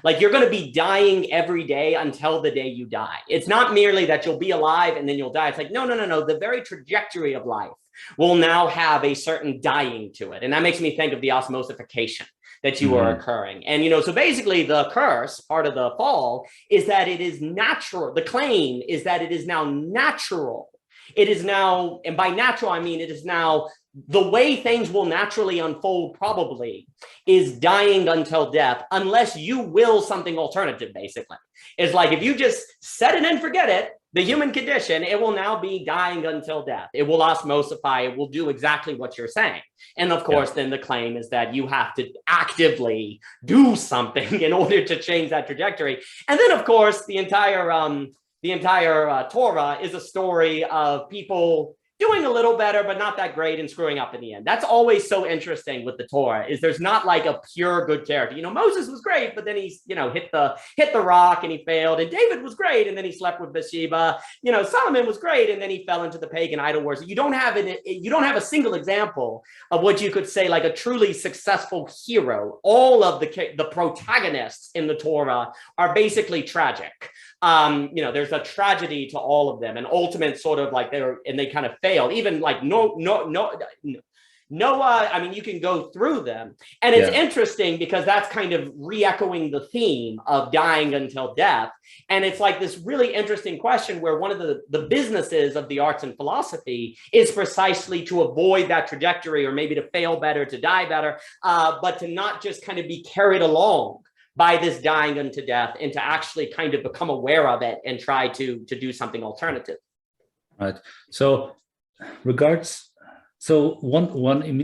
Like, you're going to be dying every day until the day you die. It's not merely that you'll be alive and then you'll die. It's like, no. The very trajectory of life will now have a certain dying to it. And that makes me think of the osmosification that you are occurring. And, so basically the curse, part of the fall, is that it is natural. The claim is that it is now natural. It is now, and by natural, I mean, it is now the way things will naturally unfold, probably, is dying until death, unless you will something alternative, basically. It's like, if you just set it and forget it, the human condition, it will now be dying until death. It will osmosify. It will do exactly what you're saying. And of course, then the claim is that you have to actively do something in order to change that trajectory. And then, of course, the entire Torah is a story of people doing a little better, but not that great and screwing up in the end. That's always so interesting with the Torah, is there's not like a pure good character. You know, Moses was great, but then he's, you know, hit the rock and he failed. And David was great, and then he slept with Bathsheba. You know, Solomon was great, and then he fell into the pagan idol worship. You don't have a single example of what you could say like a truly successful hero. All of the protagonists in the Torah are basically tragic. You know, there's a tragedy to all of them, and ultimate sort of like they kind of failed. Even like Noah, I mean, you can go through them. And it's interesting because that's kind of re-echoing the theme of dying until death. And it's like this really interesting question where one of the businesses of the arts and philosophy is precisely to avoid that trajectory, or maybe to fail better, to die better, but to not just kind of be carried along by this dying unto death, and to actually kind of become aware of it and try to do something alternative. Right. So the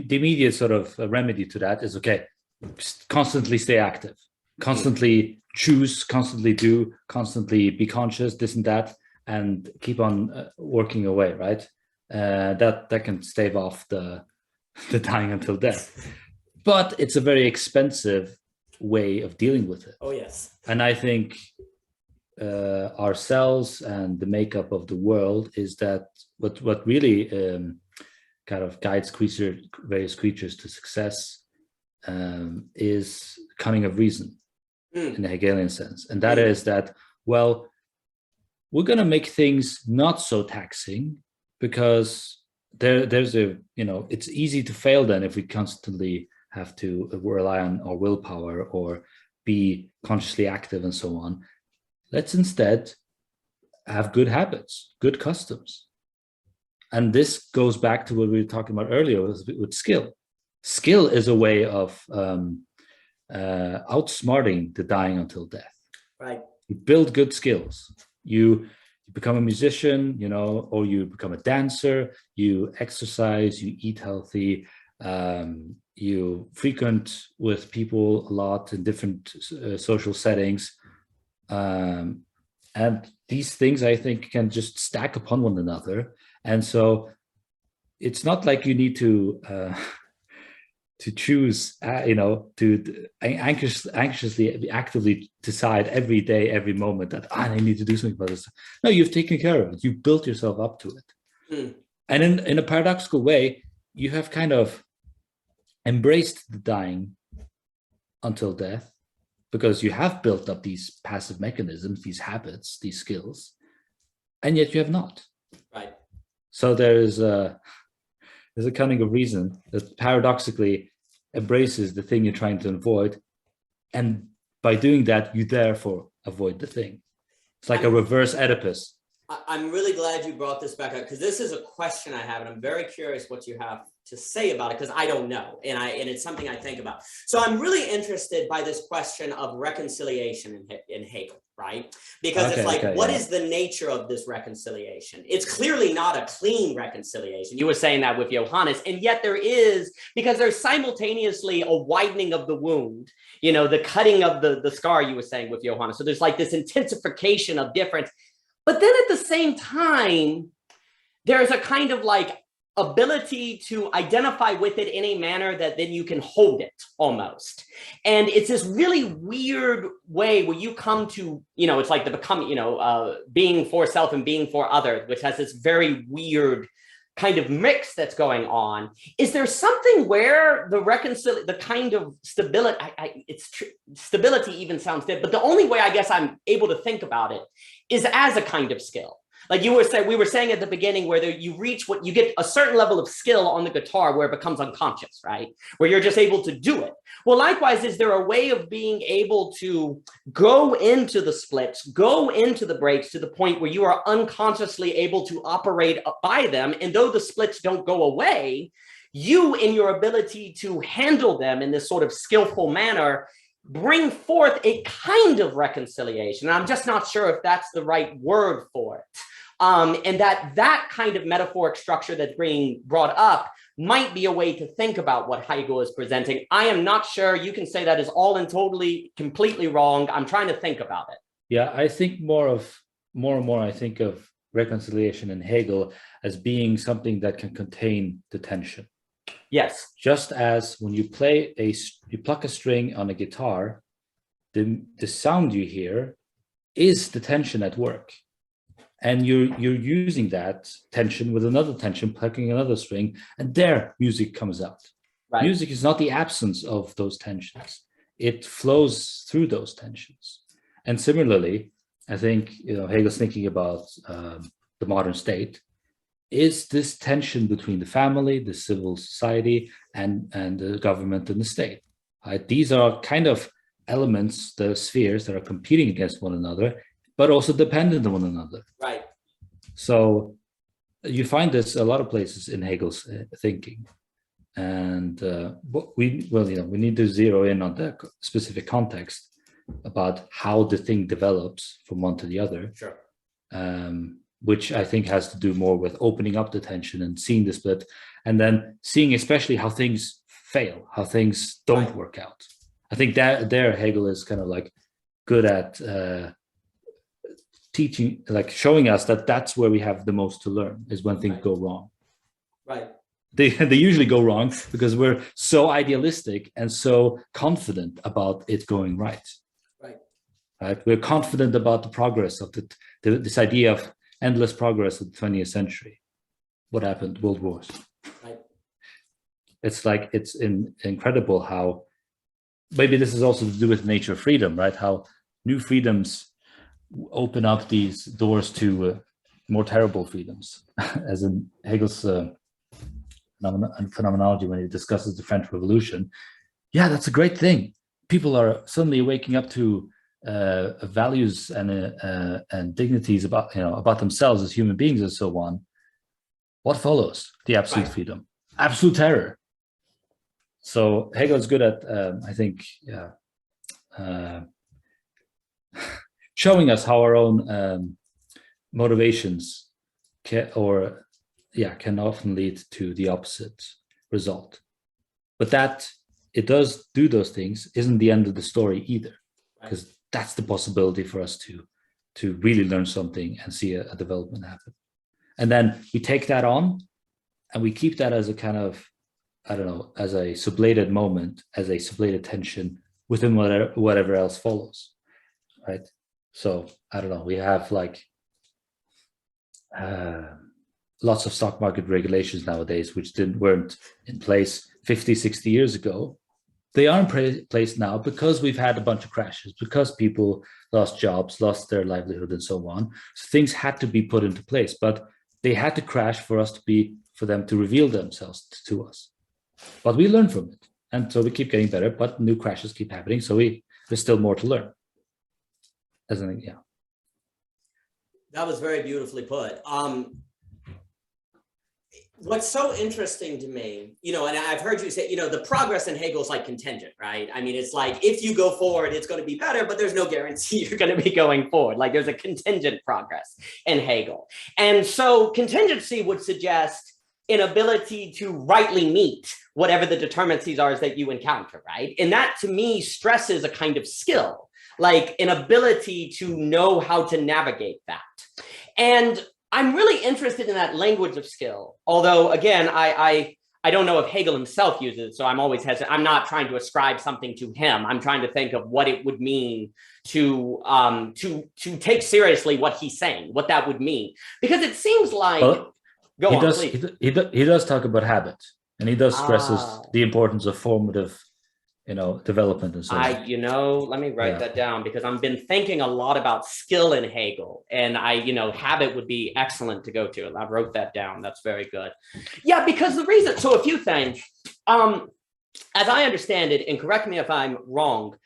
immediate sort of remedy to that is, okay, constantly stay active, constantly choose, constantly do, constantly be conscious, this and that, and keep on working away, right? That can stave off the dying until death. But it's a very expensive way of dealing with it. Oh, yes. And I think ourselves and the makeup of the world is that what really kind of guides various creatures to success is cunning of reason in the Hegelian sense. And that is that, well, we're going to make things not so taxing, because there's a, you know, it's easy to fail then if we constantly have to rely on our willpower or be consciously active and so on. Let's instead have good habits, good customs. And this goes back to what we were talking about earlier with skill. Skill is a way of outsmarting the dying until death. Right. You build good skills. You become a musician, you know, or you become a dancer, you exercise, you eat healthy, you frequent with people a lot in different social settings. And these things, I think, can just stack upon one another. And so it's not like you need to choose, you know, to anxiously, actively decide every day, every moment that I need to do something about this. No, you've taken care of it. You've built yourself up to it. And in a paradoxical way, you have kind of embraced the dying until death, because you have built up these passive mechanisms, these habits, these skills, and yet you have not. Right. So there's a cunning of reason that paradoxically embraces the thing you're trying to avoid, and by doing that, you therefore avoid the thing. It's like a reverse Oedipus. I'm really glad you brought this back up, because this is a question I have, and I'm very curious what you have to say about it, because I don't know, and it's something I think about. So I'm really interested by this question of reconciliation in Hegel, right? Because it's like, what is the nature of this reconciliation? It's clearly not a clean reconciliation. You were saying that with Johannes, and yet there is, because there's simultaneously a widening of the wound, you know, the cutting of the scar, you were saying with Johannes. So there's like this intensification of difference. But then at the same time, there's a kind of like ability to identify with it in a manner that then you can hold it almost. And it's this really weird way where you come to, you know, it's like the becoming, you know, being for self and being for other, which has this very weird kind of mix that's going on. Is there something where the kind of stability, stability even sounds dead, but the only way I guess I'm able to think about it is as a kind of skill. Like we were saying at the beginning, where you get a certain level of skill on the guitar where it becomes unconscious, right? Where you're just able to do it. Well, likewise, is there a way of being able to go into the splits, go into the breaks to the point where you are unconsciously able to operate by them? And though the splits don't go away, you, in your ability to handle them in this sort of skillful manner, bring forth a kind of reconciliation. And I'm just not sure if that's the right word for it. And that kind of metaphoric structure that's being brought up might be a way to think about what Hegel is presenting. I am not sure. You can say that is all and totally, completely wrong. I'm trying to think about it. Yeah, I think more and more I think of reconciliation in Hegel as being something that can contain the tension. Yes. Just as when you pluck a string on a guitar, the sound you hear is the tension at work. And you're using that tension with another tension, plucking another string, and there music comes out. Right. Music is not the absence of those tensions. It flows through those tensions. And similarly, I think Hegel's thinking about the modern state is this tension between the family, the civil society, and the government and the state. Right? These are kind of elements, the spheres that are competing against one another, but also dependent on one another. Right. So you find this a lot of places in Hegel's thinking. And we need to zero in on the specific context about how the thing develops from one to the other. Sure. Which I think has to do more with opening up the tension and seeing the split, and then seeing especially how things fail, how things don't work out. I think that there Hegel is kind of like good at teaching, like showing us that that's where we have the most to learn, is when things go wrong. Right. They usually go wrong because we're so idealistic and so confident about it going right. Right. We're confident about the progress of this idea of endless progress of the 20th century. What happened? World Wars. Right. It's like, it's incredible how, maybe this is also to do with nature of freedom, right? How new freedoms open up these doors to more terrible freedoms. As in Hegel's phenomenology, when he discusses the French Revolution, yeah, that's a great thing. People are suddenly waking up to values and dignities about themselves as human beings and so on. What follows? The absolute freedom, absolute terror. So Hegel is good at, I think, showing us how our own motivations can often lead to the opposite result. But that it does do those things isn't the end of the story either, because that's the possibility for us to really learn something and see a development happen. And then we take that on and we keep that as a kind of, I don't know, as a sublated moment, as a sublated tension within whatever else follows, right? So, I don't know, we have like lots of stock market regulations nowadays, which weren't in place 50, 60 years ago. They are in place now because we've had a bunch of crashes, because people lost jobs, lost their livelihood, and so on. So things had to be put into place, but they had to crash for them to reveal themselves to us. But we learn from it, and so we keep getting better. But new crashes keep happening, so there's still more to learn. That was very beautifully put. What's so interesting to me, and I've heard you say, the progress in Hegel is like contingent, right? I mean, it's like, if you go forward, it's going to be better, but there's no guarantee you're going to be going forward. Like there's a contingent progress in Hegel. And so contingency would suggest an ability to rightly meet whatever the determinancies are that you encounter, right? And that to me stresses a kind of skill, like an ability to know how to navigate that. And I'm really interested in that language of skill, although again, I don't know if Hegel himself uses it, so I'm always hesitant. I'm not trying to ascribe something to him. I'm trying to think of what it would mean to take seriously what he's saying, what that would mean, because it seems like he does talk about habit, and he does stresses the importance of formative development and so on. Let me write that down, because I've been thinking a lot about skill in Hegel, and habit would be excellent to go to. I wrote that down. That's very good. Yeah, because the reason, so a few things, as I understand it, and correct me if I'm wrong,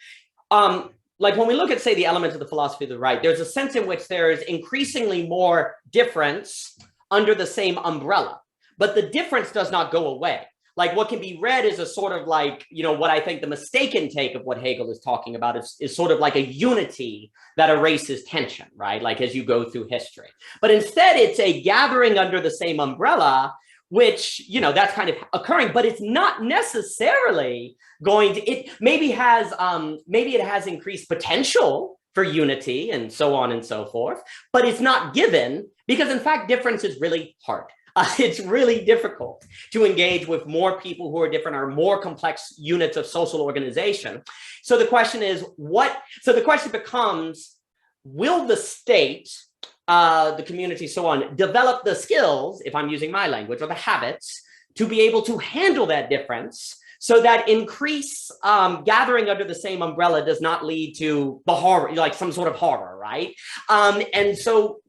like when we look at, say, the elements of the philosophy of the right, there's a sense in which there is increasingly more difference under the same umbrella, but the difference does not go away. Like what can be read is a sort of like, what I think the mistaken take of what Hegel is talking about is sort of like a unity that erases tension, right? Like as you go through history. But instead, it's a gathering under the same umbrella which, you know, that's kind of occurring, but it's not necessarily going to, it maybe it has increased potential for unity and so on and so forth, but it's not given, because in fact, difference is really hard. It's really difficult to engage with more people who are different or more complex units of social organization. So the question is so the question becomes, will the state, the community, so on, develop the skills, if I'm using my language, or the habits to be able to handle that difference, so that increase gathering under the same umbrella does not lead to the horror, like some sort of horror, right? And so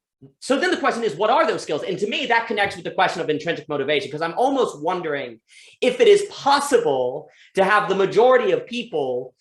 then the question is, what are those skills? And to me, that connects with the question of intrinsic motivation, because I'm almost wondering if it is possible to have the majority of people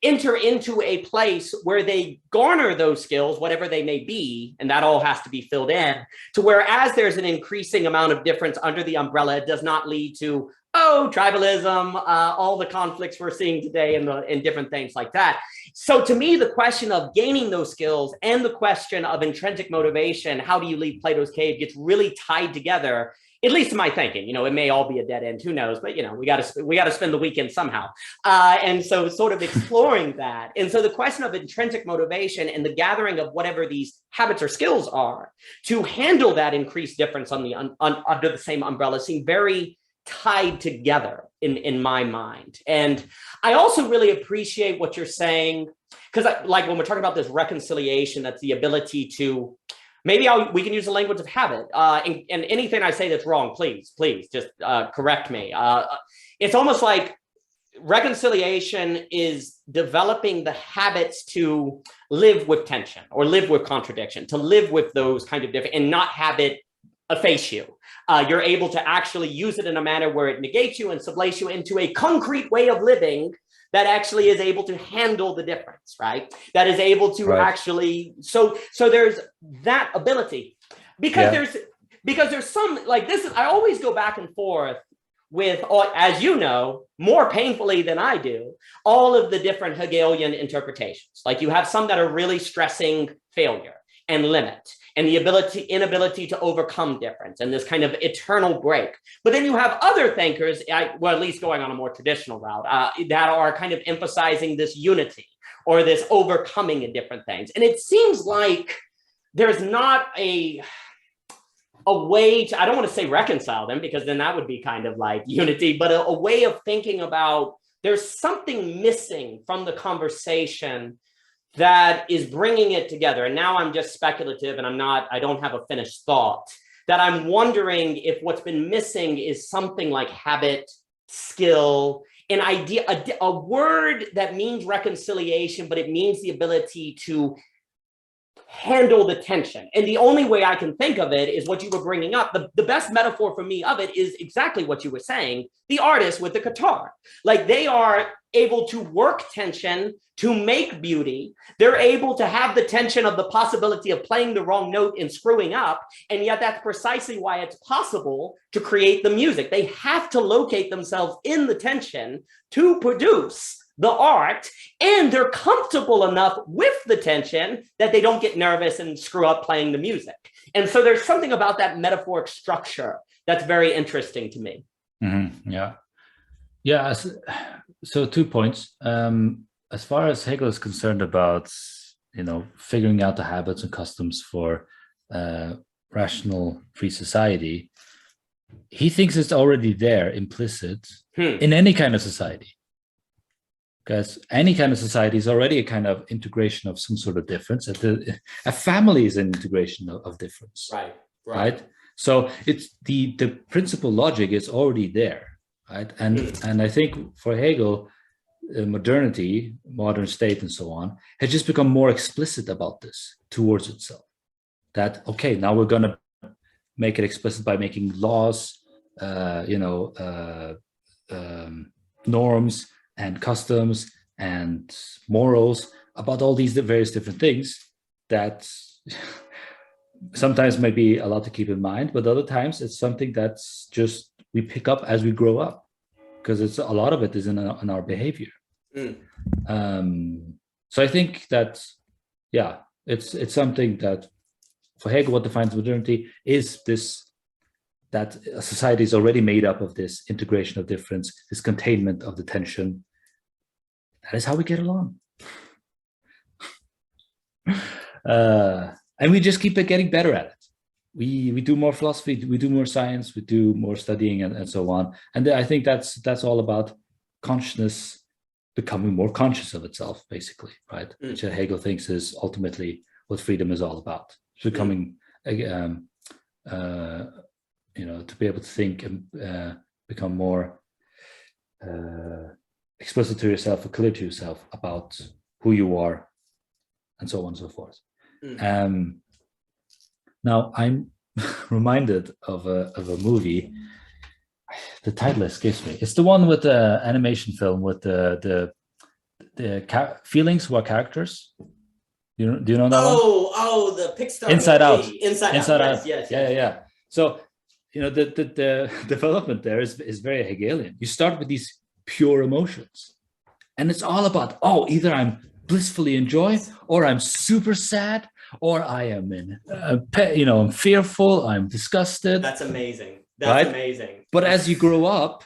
enter into a place where they garner those skills, whatever they may be, and that all has to be filled in, to where as there's an increasing amount of difference under the umbrella, it does not lead to, tribalism, all the conflicts we're seeing today and different things like that. So to me, the question of gaining those skills and the question of intrinsic motivation, how do you leave Plato's cave, gets really tied together, at least in my thinking. You know, it may all be a dead end, who knows, but you know, we got to spend the weekend somehow. And so sort of exploring that. And so the question of intrinsic motivation and the gathering of whatever these habits or skills are to handle that increased difference under the same umbrella seem very tied together in my mind. And I also really appreciate what you're saying, because like when we're talking about this reconciliation, that's the ability to, maybe we can use the language of habit, and anything I say that's wrong, please just correct me. It's almost like reconciliation is developing the habits to live with tension or live with contradiction, to live with those kind of different, and not have it efface you. You're able to actually use it in a manner where it negates you and sublates you into a concrete way of living that actually is able to handle the difference, right? That is able to actually, so there's that ability, because there's some, like this is, I always go back and forth with, as you know, more painfully than I do, all of the different Hegelian interpretations. Like you have some that are really stressing failure and limit and the inability to overcome difference and this kind of eternal break. But then you have other thinkers, well, at least going on a more traditional route, that are kind of emphasizing this unity or this overcoming of different things. And it seems like there's not a way to, I don't want to say reconcile them, because then that would be kind of like unity, but a way of thinking about, there's something missing from the conversation that is bringing it together. And now I'm just speculative and I don't have a finished thought, that I'm wondering if what's been missing is something like habit, skill, an idea, a word that means reconciliation, but it means the ability to handle the tension. And the only way I can think of it is what you were bringing up. The best metaphor for me of it is exactly what you were saying, the artist with the guitar. Like they are able to work tension to make beauty. They're able to have the tension of the possibility of playing the wrong note and screwing up. And yet that's precisely why it's possible to create the music. They have to locate themselves in the tension to produce the art, and they're comfortable enough with the tension that they don't get nervous and screw up playing the music. And so there's something about that metaphoric structure that's very interesting to me. Mm-hmm. Yeah. So 2 points. As far as Hegel is concerned about, figuring out the habits and customs for rational free society, he thinks it's already there, implicit in any kind of society. Because any kind of society is already a kind of integration of some sort of difference. A family is an integration of difference. Right. So it's the principal logic is already there. Right. And I think for Hegel, modernity, modern state, and so on, has just become more explicit about this towards itself. That, okay, now we're going to make it explicit by making laws, norms, and customs and morals about all these various different things that sometimes may be a lot to keep in mind, but other times it's something that's just we pick up as we grow up, because it's a lot of it is in our behavior. So I think that, it's something that for Hegel, what defines modernity is this that a society is already made up of this integration of difference, this containment of the tension. That is how we get along. And we just keep getting better at it. We do more philosophy, we do more science, we do more studying, and so on. And I think that's all about consciousness becoming more conscious of itself, basically, right? Which Hegel thinks is ultimately what freedom is all about. It's becoming, to be able to think and become more explicit to yourself or clear to yourself about who you are, and so on and so forth. Now I'm reminded of a movie. The title escapes me. It's the one with the animation film with the feelings who are characters. Do you know that one? Oh, the Pixar Inside movie. Out. Inside Out. Yes. Yeah. So, the development there is very Hegelian. You start with these pure emotions, and it's all about, either I'm blissfully enjoy, or I'm super sad, or I am I'm fearful, I'm disgusted. That's amazing. That's amazing. But as you grow up,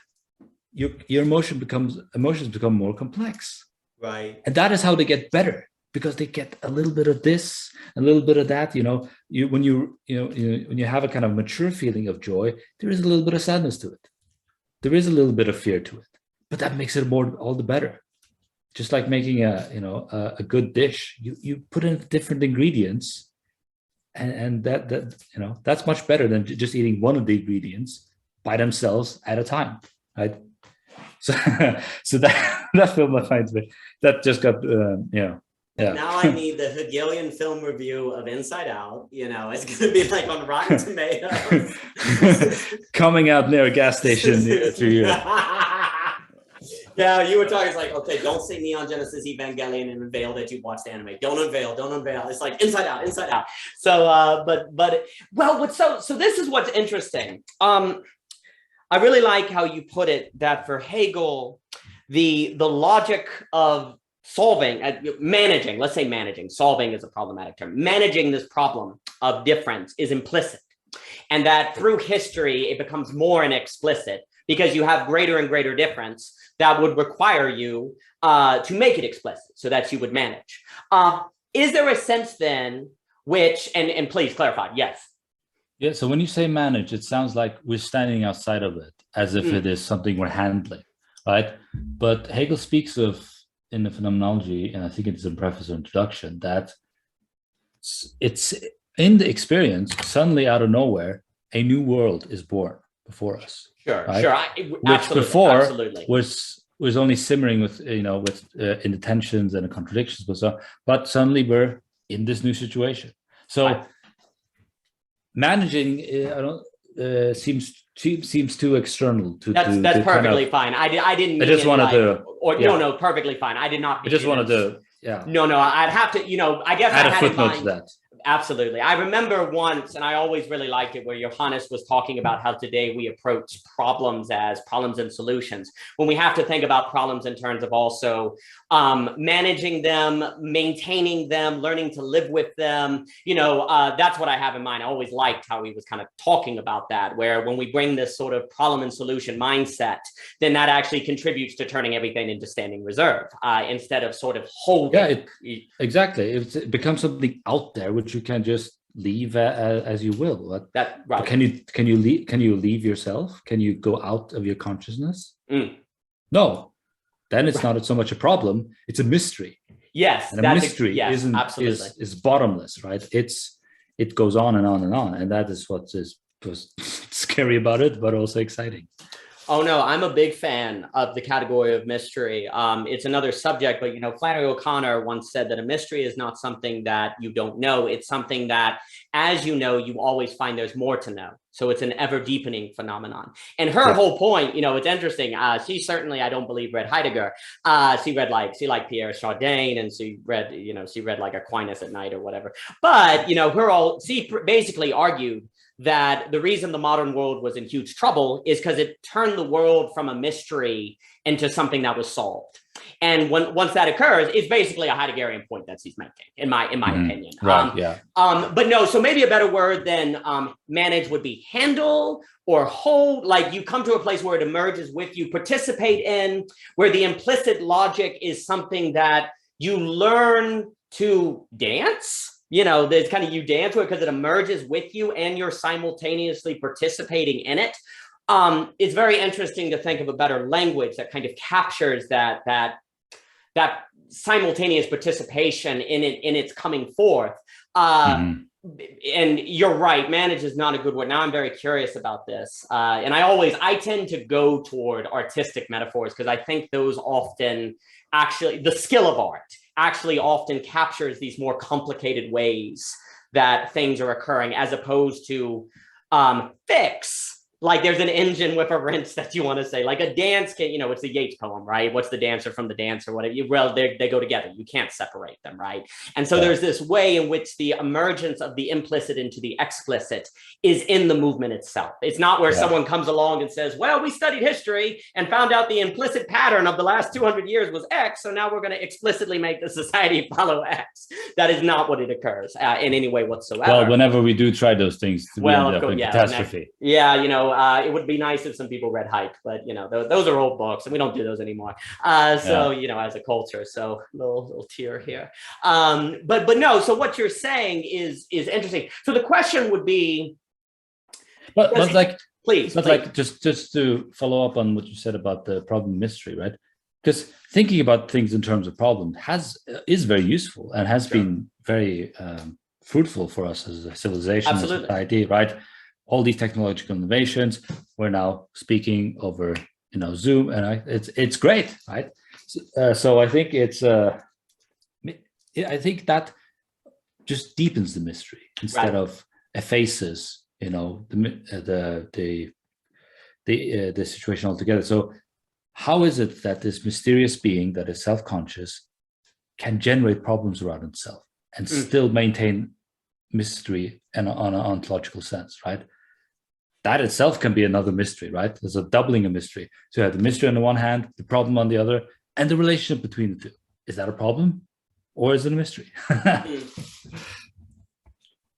your emotions become more complex. Right. And that is how they get better, because they get a little bit of this, a little bit of that. When you have a kind of mature feeling of joy, there is a little bit of sadness to it. There is a little bit of fear to it, but that makes it all the better. Just like making a good dish, you put in different ingredients, and that's much better than just eating one of the ingredients by themselves at a time, right? So that film I find that just got Now I need the Hegelian film review of Inside Out. It's going to be like on Rotten Tomatoes. Coming out near a gas station through here. Yeah, you were talking, it's like, okay, don't say Neon Genesis Evangelion and unveil that you watched the anime. Don't unveil. It's like Inside Out. So, so this is what's interesting. I really like how you put it, that for Hegel, the logic of solving, solving is a problematic term, managing this problem of difference is implicit. And that through history, it becomes more and explicit, because you have greater and greater difference that would require you to make it explicit so that you would manage. Is there a sense then which, and please clarify, yes. Yeah, so when you say manage, it sounds like we're standing outside of it, as if it is something we're handling, right? But Hegel speaks of, in the Phenomenology, and I think it's in preface or introduction, that it's in the experience, suddenly out of nowhere, a new world is born before us. Sure. Which before was only simmering with in the tensions and the contradictions, but suddenly we're in this new situation. So managing, seems too external to. That's perfectly fine. I didn't mean. I just wanted to. No, perfectly fine. I did not. I just wanted to. Yeah. No. I'd have to. I guess add I had a footnote in mind, to that. Absolutely. I remember once, and I always really liked it, where Johannes was talking about how today we approach problems as problems and solutions, when we have to think about problems in terms of also managing them, maintaining them, learning to live with them. That's what I have in mind. I always liked how he was kind of talking about that, where when we bring this sort of problem and solution mindset, then that actually contributes to turning everything into standing reserve instead of sort of holding. Yeah, exactly. It becomes something out there which you can just leave as you will. But can you leave yourself? Can you go out of your consciousness? No. Then it's not so much a problem, it's a mystery. Yes. And a mystery is bottomless, right? It goes on and on and on. And that is what was scary about it, but also exciting. Oh, no, I'm a big fan of the category of mystery. It's another subject, but, Flannery O'Connor once said that a mystery is not something that you don't know. It's something that, as you always find there's more to know. So it's an ever deepening phenomenon. And her whole point, it's interesting. She certainly, I don't believe, read Heidegger. She liked Pierre Chardin, and she read like Aquinas at night or whatever. But, she basically argued that the reason the modern world was in huge trouble is because it turned the world from a mystery into something that was solved. And once that occurs, it's basically a Heideggerian point that he's making, in my opinion. Right. But no, so maybe a better word than manage would be handle or hold. Like you come to a place where it emerges with you, participate in, where the implicit logic is something that you learn to dance. You know, there's kind of you dance with it because it emerges with you and you're simultaneously participating in it. It's very interesting to think of a better language that kind of captures that simultaneous participation in its coming forth. And you're right, manage is not a good word. Now I'm very curious about this. And I tend to go toward artistic metaphors because I think those often actually, the skill of art actually often captures these more complicated ways that things are occurring, as opposed to fix. Like there's an engine with a wrench that you want to say, like a dance can, you know, it's the Yeats poem, right? What's the dancer from the dancer, whatever. Well, they go together. You can't separate them, right? And so there's this way in which the emergence of the implicit into the explicit is in the movement itself. It's not where someone comes along and says, well, we studied history and found out the implicit pattern of the last 200 years was X, so now we're going to explicitly make the society follow X. That is not what it occurs in any way whatsoever. Well, whenever we do try those things, we end up in catastrophe. You know, it would be nice if some people read Hike, but you know, those are old books and we don't do those anymore. You know, as a culture, so little tear here. But no, so what you're saying is interesting. So the question would be, please. Like just to follow up on what you said about the problem mystery, right? Because thinking about things in terms of problem is very useful and has been very fruitful for us as a civilization, as a society, right? All these technological innovations, we're now speaking over, you know, Zoom, and it's great, right? So I think I think that just deepens the mystery instead of effaces, you know, the situation altogether. So how is it that this mysterious being that is self-conscious can generate problems around himself and still maintain mystery and on an ontological sense, right? That itself can be another mystery, right? There's a doubling of mystery. So you have the mystery on the one hand, the problem on the other, and the relationship between the two. Is that a problem or is it a mystery?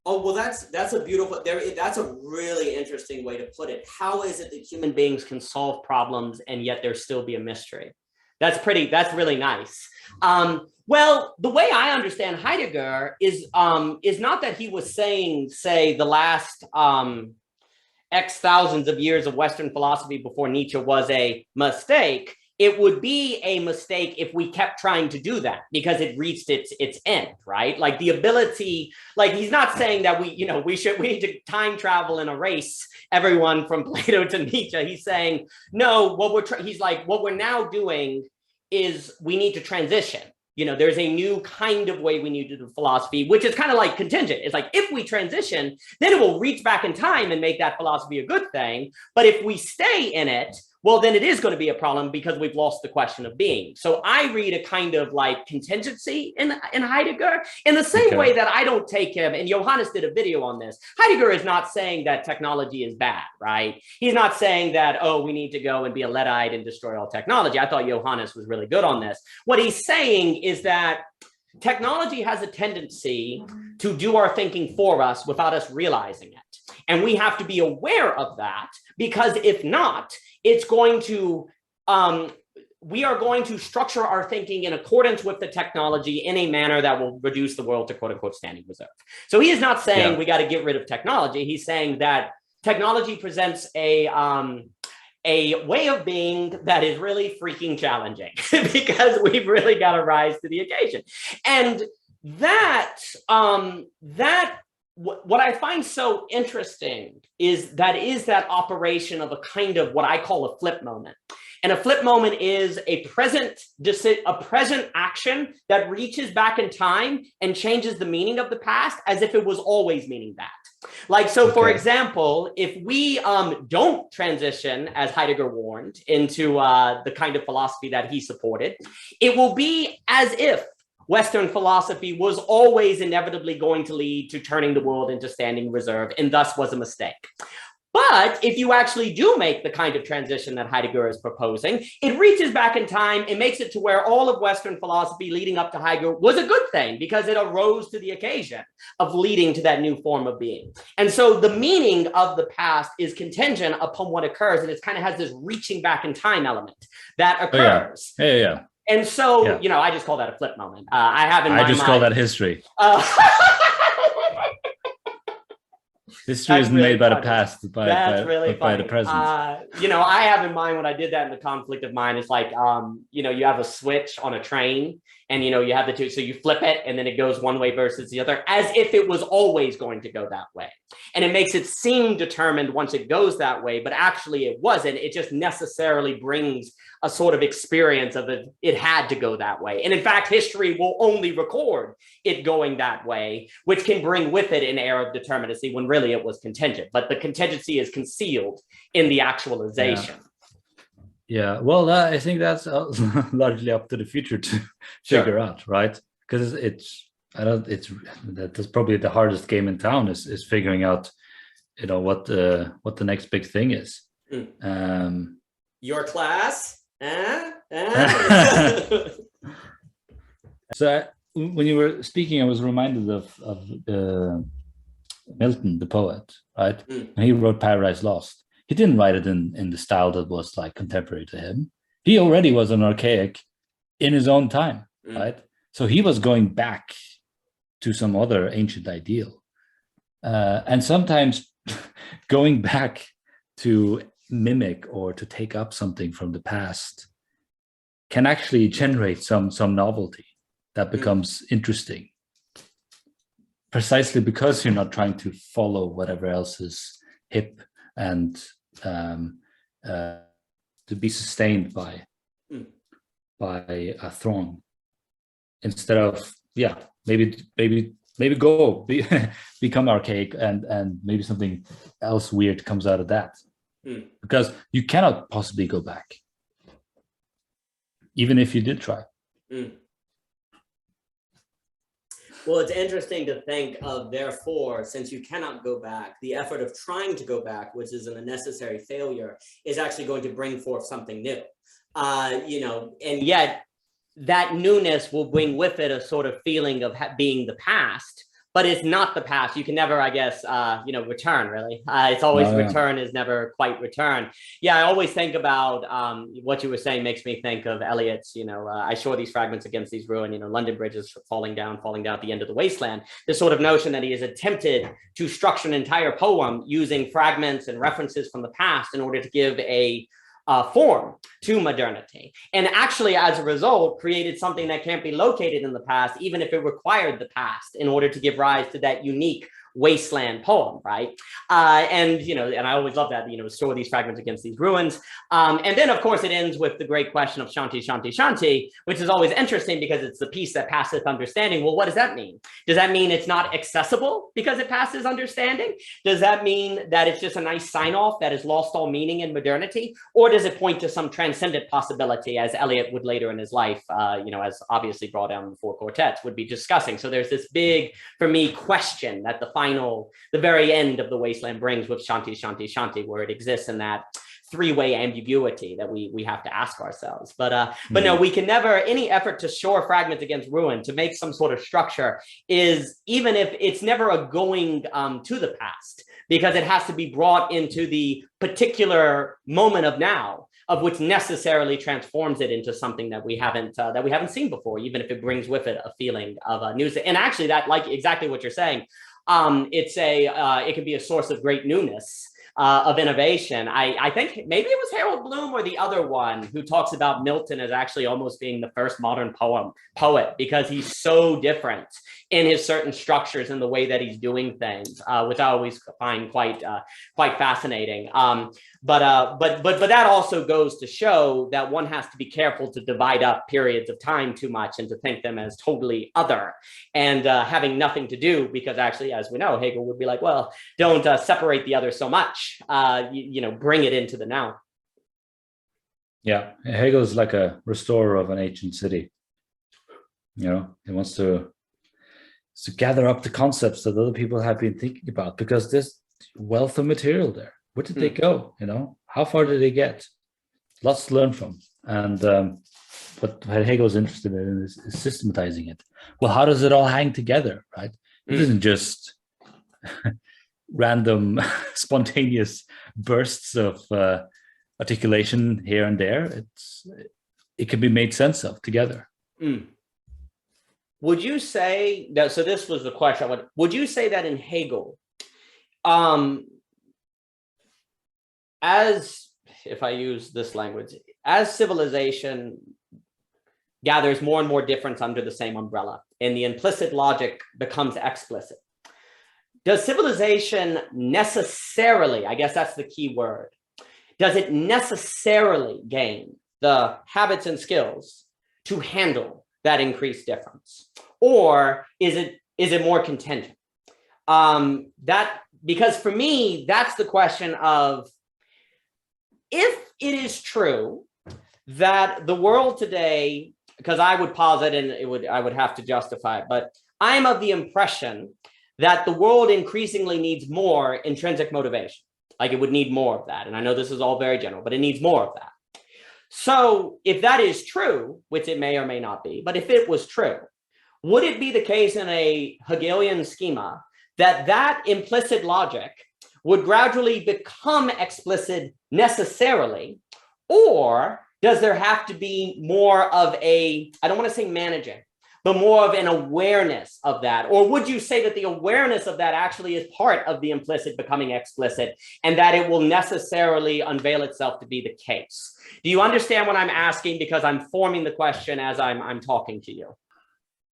Oh, well, that's a beautiful, that's a really interesting way to put it. How is it that human beings can solve problems and yet there still be a mystery? That's really nice. Well, the way I understand Heidegger is not that he was saying, say, the last X thousands of years of Western philosophy before Nietzsche was a mistake. It would be a mistake if we kept trying to do that because it reached its end, right? Like the ability, like he's not saying that we need to time travel and erase everyone from Plato to Nietzsche. He's saying, no, what we're now doing is we need to transition. You know, there's a new kind of way we need to do philosophy, which is kind of like contingent. It's like, if we transition, then it will reach back in time and make that philosophy a good thing. But if we stay in it, well, then it is going to be a problem because we've lost the question of being. So I read a kind of like contingency in Heidegger in the same way that I don't take him, and Johannes did a video on this. Heidegger is not saying that technology is bad, right? He's not saying that, oh, we need to go and be a Luddite and destroy all technology. I thought Johannes was really good on this. What he's saying is that technology has a tendency to do our thinking for us without us realizing it. And we have to be aware of that, because if not, it's going to, we are going to structure our thinking in accordance with the technology in a manner that will reduce the world to quote unquote standing reserve. So he is not saying we got to get rid of technology. He's saying that technology presents a way of being that is really freaking challenging because we've really got to rise to the occasion. And what I find so interesting is that operation of a kind of what I call a flip moment. And a flip moment is a present action that reaches back in time and changes the meaning of the past as if it was always meaning that. Like, so for example, if we don't transition, as Heidegger warned, into the kind of philosophy that he supported, it will be as if Western philosophy was always inevitably going to lead to turning the world into standing reserve and thus was a mistake. But if you actually do make the kind of transition that Heidegger is proposing, it reaches back in time and makes it to where all of Western philosophy leading up to Heidegger was a good thing because it arose to the occasion of leading to that new form of being. And so the meaning of the past is contingent upon what occurs, and it kind of has this reaching back in time element that occurs. Yeah. And so, you know, I just call that a flip moment. I have in my mind. I just call that history. History isn't made by the past, by the present. You know, I have in mind when I did that in the conflict of mind, it's like, you know, you have a switch on a train and, you know, you have the two, so you flip it and then it goes one way versus the other as if it was always going to go that way. And it makes it seem determined once it goes that way, but actually it wasn't. It just necessarily brings a sort of experience of it had to go that way. And in fact, history will only record it going that way, which can bring with it an air of determinacy when really it was contingent. But the contingency is concealed in the actualization. Yeah, well, I think that's largely up to the future to figure out, right? Because that's probably the hardest game in town is figuring out, you know, what the next big thing is. Your class? So when you were speaking, I was reminded of Milton, the poet, right? When he wrote Paradise Lost, he didn't write it in the style that was like contemporary to him. He already was an archaic in his own time, right? So he was going back to some other ancient ideal. And sometimes going back to mimic or to take up something from the past can actually generate some novelty that becomes interesting. Precisely because you're not trying to follow whatever else is hip and to be sustained by a throng, instead of maybe become archaic and maybe something else weird comes out of that, because you cannot possibly go back, even if you did try. Well, it's interesting to think of, therefore, since you cannot go back, the effort of trying to go back, which is a necessary failure, is actually going to bring forth something new. You know, and yet that newness will bring with it a sort of feeling of being the past, but it's not the past. You can never, I guess, you know, return, really. It's always return is never quite return. Yeah, I always think about what you were saying makes me think of Eliot's, you know, I shore these fragments against these ruin, you know, London bridges falling down at the end of the wasteland. This sort of notion that he has attempted to structure an entire poem using fragments and references from the past in order to give a form to modernity, and actually as a result created something that can't be located in the past, even if it required the past in order to give rise to that unique wasteland poem, right? And, you know, and I always love that, you know, store these fragments against these ruins. And then, of course, it ends with the great question of Shanti, Shanti, Shanti, which is always interesting because it's the peace that passeth understanding. Well, what does that mean? Does that mean it's not accessible because it passes understanding? Does that mean that it's just a nice sign-off that has lost all meaning in modernity? Or does it point to some transcendent possibility, as Eliot would later in his life, you know, as obviously brought down in the four quartets, would be discussing? So there's this big, for me, question that the very end of the wasteland brings with Shanti, Shanti, Shanti, where it exists in that three-way ambiguity that we have to ask ourselves. But no, we can never, any effort to shore fragments against ruin, to make some sort of structure, is, even if it's never a going to the past, because it has to be brought into the particular moment of now, of which necessarily transforms it into something that we haven't seen before, even if it brings with it a feeling of news. And actually, that, like exactly what you're saying, it can be a source of great newness, of innovation. I think maybe it was Harold Bloom or the other one who talks about Milton as actually almost being the first modern poet, because he's so different in his certain structures and the way that he's doing things, which I always find quite fascinating. But that also goes to show that one has to be careful to divide up periods of time too much and to think them as totally other and having nothing to do, because actually, as we know, Hegel would be like, well, don't separate the other so much, you know, bring it into the now. Yeah, Hegel is like a restorer of an ancient city. You know, he wants to gather up the concepts that other people have been thinking about, because there's wealth of material there, Where did they go? You know, how far did they get? Lots to learn from. And what Hegel is interested in is systematizing it. Well, how does it all hang together, right? It isn't just random, spontaneous bursts of articulation here and there. It can be made sense of together. Would you say that? So this was the question. Would you say that in Hegel, as if I use this language, as civilization gathers more and more difference under the same umbrella, and the implicit logic becomes explicit, does civilization necessarily, I guess that's the key word, does it necessarily gain the habits and skills to handle that increased difference? Or is it more contingent? Because for me, that's the question of, if it is true that the world today, because I would posit, and I would have to justify it, but I'm of the impression that the world increasingly needs more intrinsic motivation. Like it would need more of that. And I know this is all very general, but it needs more of that. So if that is true, which it may or may not be, but if it was true, would it be the case in a Hegelian schema that implicit logic would gradually become explicit necessarily? Or does there have to be more of I don't want to say managing, but more of an awareness of that? Or would you say that the awareness of that actually is part of the implicit becoming explicit, and that it will necessarily unveil itself to be the case? Do you understand what I'm asking? Because I'm forming the question as I'm talking to you.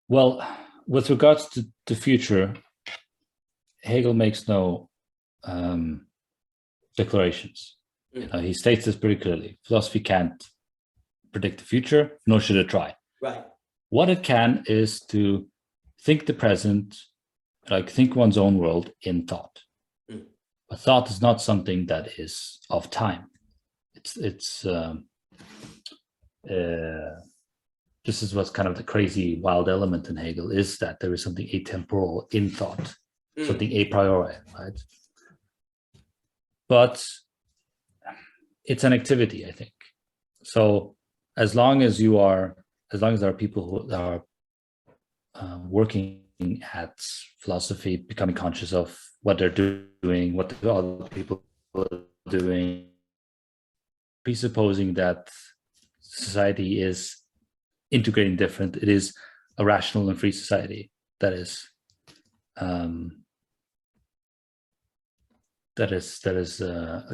Well, with regards to the future, Hegel makes no declarations. He states this pretty clearly. Philosophy can't predict the future, nor should it try. Right. What it can is to think the present, like think one's own world in thought. But thought is not something that is of time. This is what's kind of the crazy, wild element in Hegel, is that there is something atemporal in thought, something a priori, right? But it's an activity, I think. So as long as there are people who are working at philosophy, becoming conscious of what they're doing, what the other people are doing, presupposing that society is integrating different, it is a rational and free society that is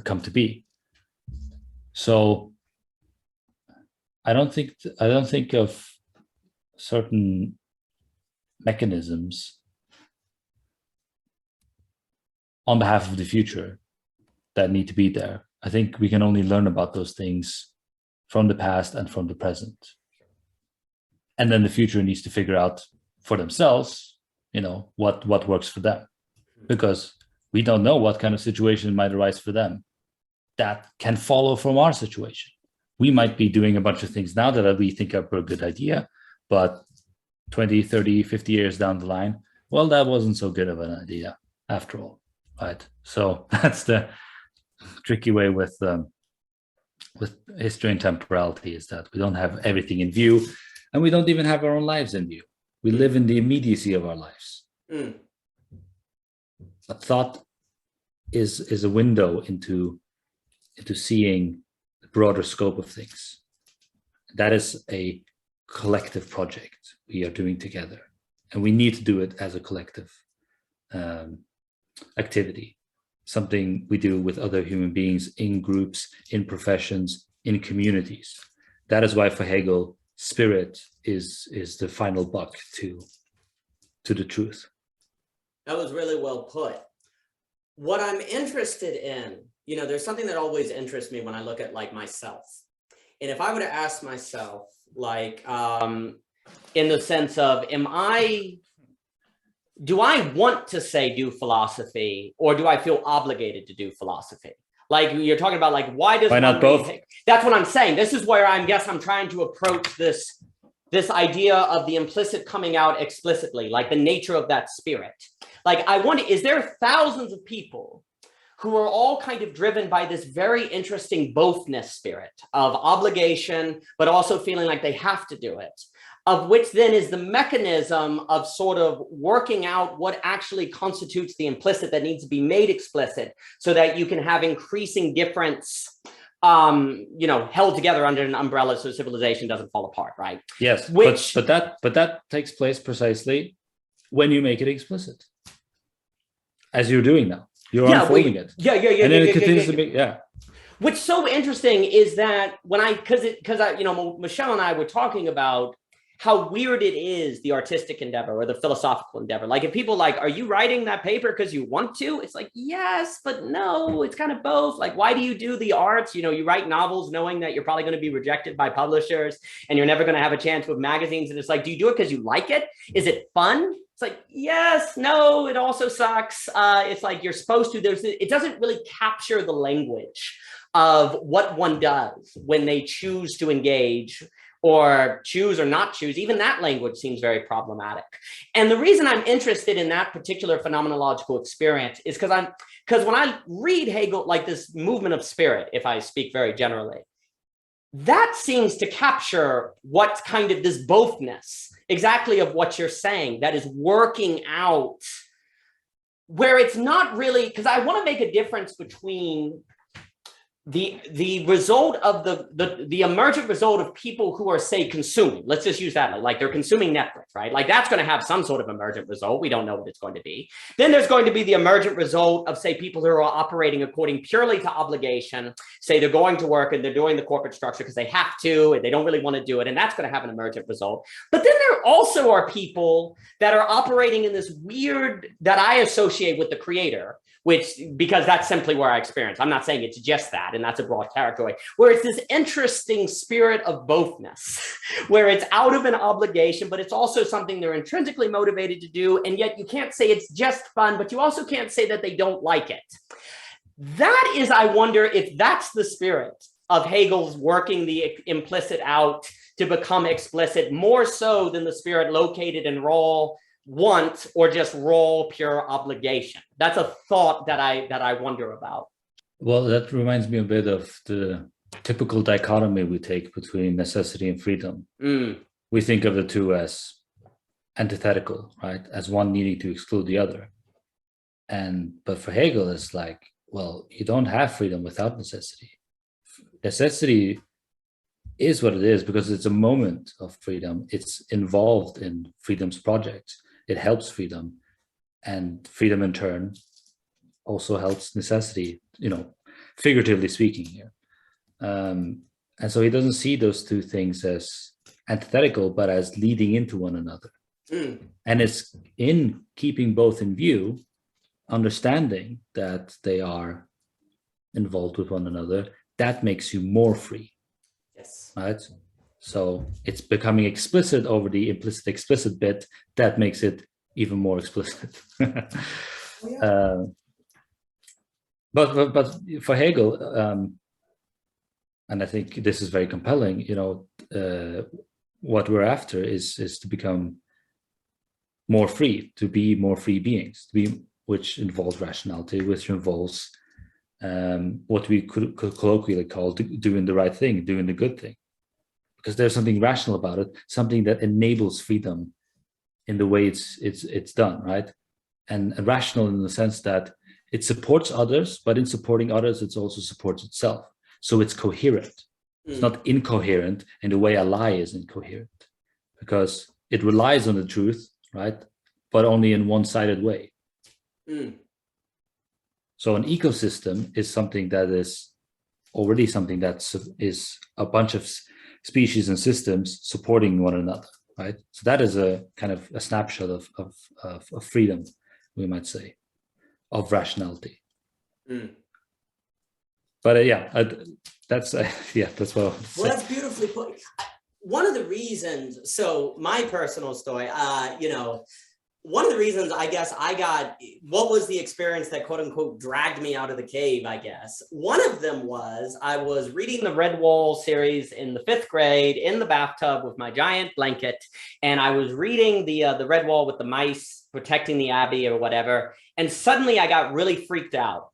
come to be. So I don't think of certain mechanisms on behalf of the future that need to be there. I think we can only learn about those things from the past and from the present. And then the future needs to figure out for themselves, what works for them. Because we don't know what kind of situation might arise for them that can follow from our situation. We might be doing a bunch of things now that we think are a good idea, but 20, 30, 50 years down the line, well, that wasn't so good of an idea after all, right? So that's the tricky way with history and temporality, is that we don't have everything in view, and we don't even have our own lives in view. We live in the immediacy of our lives. But thought is a window into seeing the broader scope of things. That is a collective project we are doing together, and we need to do it as a collective activity, something we do with other human beings, in groups, in professions, in communities. That is why for Hegel, spirit is the final buck to the truth. That was really well put. What I'm interested in, there's something that always interests me when I look at myself. And if I were to ask myself, in the sense of, do I want to say do philosophy, or do I feel obligated to do philosophy? You're talking about why not both? That's what I'm saying. This is where I'm trying to approach this idea of the implicit coming out explicitly, the nature of that spirit. I wonder, is there thousands of people who are all kind of driven by this very interesting bothness spirit of obligation, but also feeling like they have to do it, of which then is the mechanism of sort of working out what actually constitutes the implicit that needs to be made explicit so that you can have increasing difference, held together under an umbrella so civilization doesn't fall apart, right? Yes, but that takes place precisely when you make it explicit, as you're doing now. You're unfolding it. And then it continues to be, What's so interesting is that when Michelle and I were talking about how weird it is, the artistic endeavor or the philosophical endeavor. Like if people like, are you writing that paper because you want to? It's like, yes, but no, it's kind of both. Like, why do you do the arts? You write novels knowing that you're probably going to be rejected by publishers and you're never going to have a chance with magazines. And it's like, do you do it because you like it? Is it fun? It's like, yes, no, it also sucks. It's like you're supposed to, it doesn't really capture the language of what one does when they choose to engage or choose or not choose. Even that language seems very problematic. And the reason I'm interested in that particular phenomenological experience is because when I read Hegel, like this movement of spirit, if I speak very generally, that seems to capture what's kind of this bothness, exactly of what you're saying, that is working out where it's not really, because I want to make a difference between the result of the emergent result of people who are, say, consuming. Let's just use that, like they're consuming Netflix, right? Like that's going to have some sort of emergent result. We don't know what it's going to be. Then there's going to be the emergent result of, say, people who are operating according purely to obligation. Say they're going to work and they're doing the corporate structure because they have to and they don't really want to do it. And that's going to have an emergent result. But then there also are people that are operating in this weird, that I associate with the creator, because that's simply where I experience. I'm not saying it's just that, and that's a broad category, where it's this interesting spirit of bothness, where it's out of an obligation, but it's also something they're intrinsically motivated to do. And yet you can't say it's just fun, but you also can't say that they don't like it. That is, I wonder if that's the spirit of Hegel's working the implicit out to become explicit, more so than the spirit located in raw want or just raw pure obligation. That's a thought that I wonder about. Well, that reminds me a bit of the typical dichotomy we take between necessity and freedom. We think of the two as antithetical, right? As one needing to exclude the other. But for Hegel, it's like, well, you don't have freedom without necessity. Necessity is what it is because it's a moment of freedom. It's involved in freedom's project. It helps freedom, and freedom in turn also helps necessity, figuratively speaking here. And so he doesn't see those two things as antithetical, but as leading into one another. And it's in keeping both in view, understanding that they are involved with one another, that makes you more free. Yes. Right? So it's becoming explicit over the implicit explicit bit that makes it even more explicit. But for Hegel, and I think this is very compelling, what we're after is to become more free, to be more free beings, which involves rationality, which involves what we could colloquially call doing the right thing, doing the good thing. Because there's something rational about it, something that enables freedom in the way it's done, right? And rational in the sense that it supports others, but in supporting others, it also supports itself. So it's coherent. It's not incoherent in the way a lie is incoherent, because it relies on the truth, right? But only in one-sided way. So an ecosystem is something that is already something that is a bunch of species and systems supporting one another, right? So that is a kind of a snapshot of freedom, we might say, of rationality. But that's what. Well, that's beautifully put. One of the reasons, so my personal story, one of the reasons I guess I got, what was the experience that quote unquote dragged me out of the cave, I guess. One of them was I was reading the Red Wall series in the 5th grade in the bathtub with my giant blanket. And I was reading the Red Wall with the mice protecting the abbey or whatever. And suddenly I got really freaked out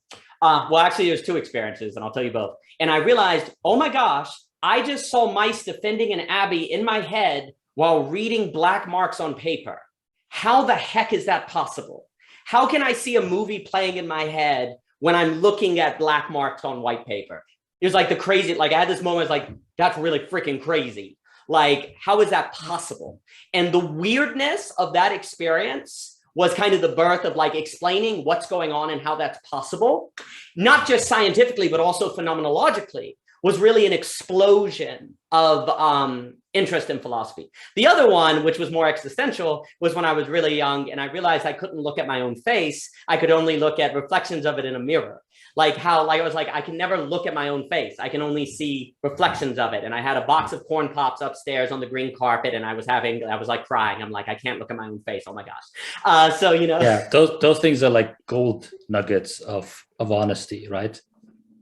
Well, actually, there's two experiences, and I'll tell you both. And I realized, oh my gosh, I just saw mice defending an abbey in my head while reading black marks on paper. How the heck is that possible? How can I see a movie playing in my head when I'm looking at black marks on white paper? It was like the crazy, like I had this moment, like, that's really freaking crazy. Like, how is that possible? And the weirdness of that experience was kind of the birth of like explaining what's going on and how that's possible, not just scientifically, but also phenomenologically, was really an explosion of interest in philosophy. The other one, which was more existential, was when I was really young and I realized I couldn't look at my own face. I could only look at reflections of it in a mirror. Like how, like I was like, I can never look at my own face. I can only see reflections of it. And I had a box of corn pops upstairs on the green carpet, and I was like crying. I'm like, I can't look at my own face. Oh my gosh. So, you know. Yeah, those things are like gold nuggets of honesty, right?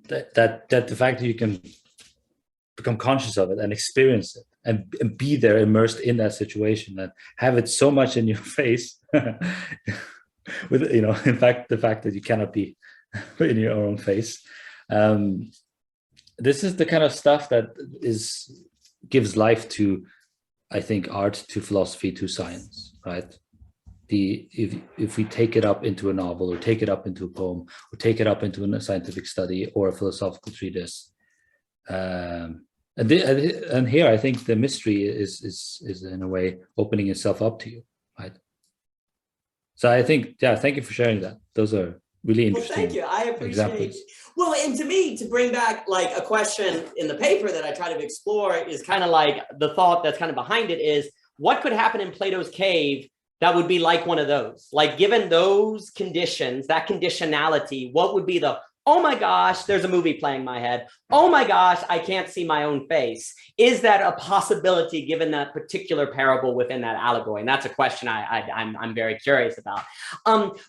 That the fact that you can become conscious of it and experience it and be there immersed in that situation and have it so much in your face with, you know, in fact, the fact that you cannot be in your own face. This is the kind of stuff that gives life to, I think, art, to philosophy, to science, right? If we take it up into a novel, or take it up into a poem, or take it up into a scientific study or a philosophical treatise, and here I think the mystery is in a way opening itself up to you, right? So I think, yeah, thank you for sharing that. Those are really interesting. Well, thank you. I appreciate it. Well, and to me, to bring back like a question in the paper that I try to explore is kind of like the thought that's kind of behind it is, what could happen in Plato's cave that would be like one of those? Like, given those conditions, that conditionality, what would be the, oh my gosh, there's a movie playing in my head. Oh my gosh, I can't see my own face. Is that a possibility given that particular parable within that allegory? And that's a question I'm very curious about.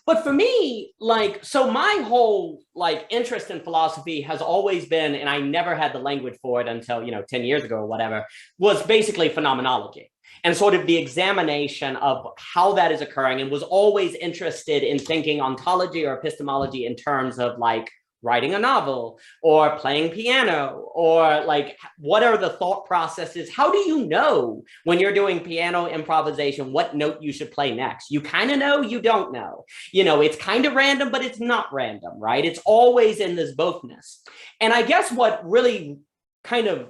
But for me, like, so my whole like interest in philosophy has always been, and I never had the language for it until, 10 years ago or whatever, was basically phenomenology and sort of the examination of how that is occurring, and was always interested in thinking ontology or epistemology in terms of like writing a novel or playing piano, or like, what are the thought processes? How do you know when you're doing piano improvisation what note you should play next? You kind of know, you don't know. It's kind of random, but it's not random, right? It's always in this bothness. And I guess what really kind of,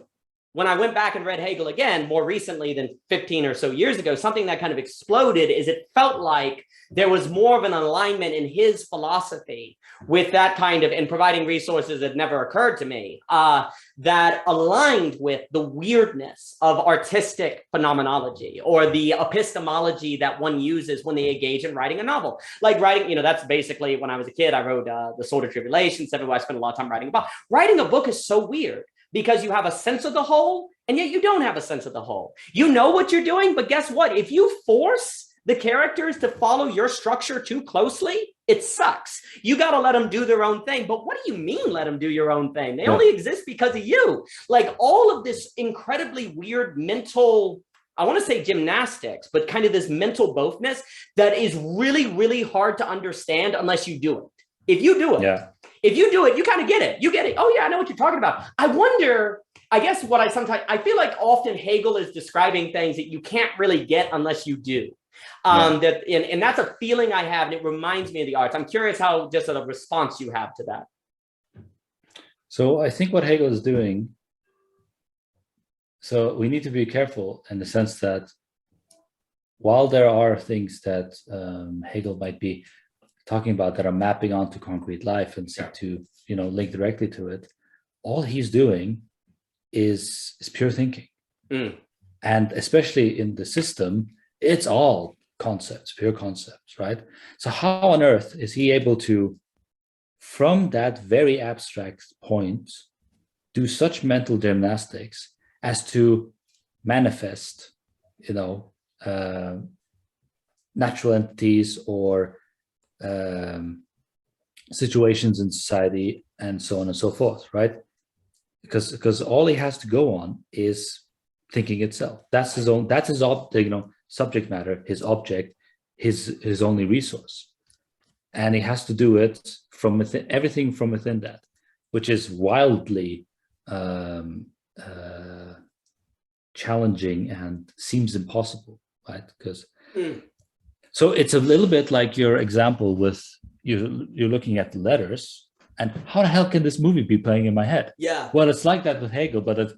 when I went back and read Hegel again, more recently than 15 or so years ago, something that kind of exploded is it felt like there was more of an alignment in his philosophy with that kind of, and providing resources that never occurred to me, that aligned with the weirdness of artistic phenomenology, or the epistemology that one uses when they engage in writing a novel. Like writing, that's basically, when I was a kid, I wrote The Sword of Tribulation, I spent a lot of time writing a book. Writing a book is so weird, because you have a sense of the whole, and yet you don't have a sense of the whole. You know what you're doing, but guess what? If you force the characters to follow your structure too closely, it sucks. You got to let them do their own thing. But what do you mean let them do your own thing? They only exist because of you. Like, all of this incredibly weird mental, I want to say gymnastics, but kind of this mental bothness that is really, really hard to understand unless you do it. If you do it, if you do it, you kind of get it. You get it. Oh yeah, I know what you're talking about. I wonder, I guess what I feel like often Hegel is describing things that you can't really get unless you do. And that's a feeling I have, and it reminds me of the arts. I'm curious how just a response you have to that. So I think what Hegel is doing, so we need to be careful in the sense that while there are things that Hegel might be talking about that are mapping onto concrete life and seek to, link directly to it, all he's doing is pure thinking. And especially in the system, it's all concepts, pure concepts, right? So how on earth is he able to, from that very abstract point, do such mental gymnastics as to manifest, natural entities or situations in society and so on and so forth, right? Because all he has to go on is thinking itself. That's his subject matter, his object, his only resource. and he has to do it from within, everything from within that, which is wildly challenging and seems impossible, right? Because so it's a little bit like your example with you're looking at the letters, and how the hell can this movie be playing in my head? Yeah. Well, it's like that with Hegel, but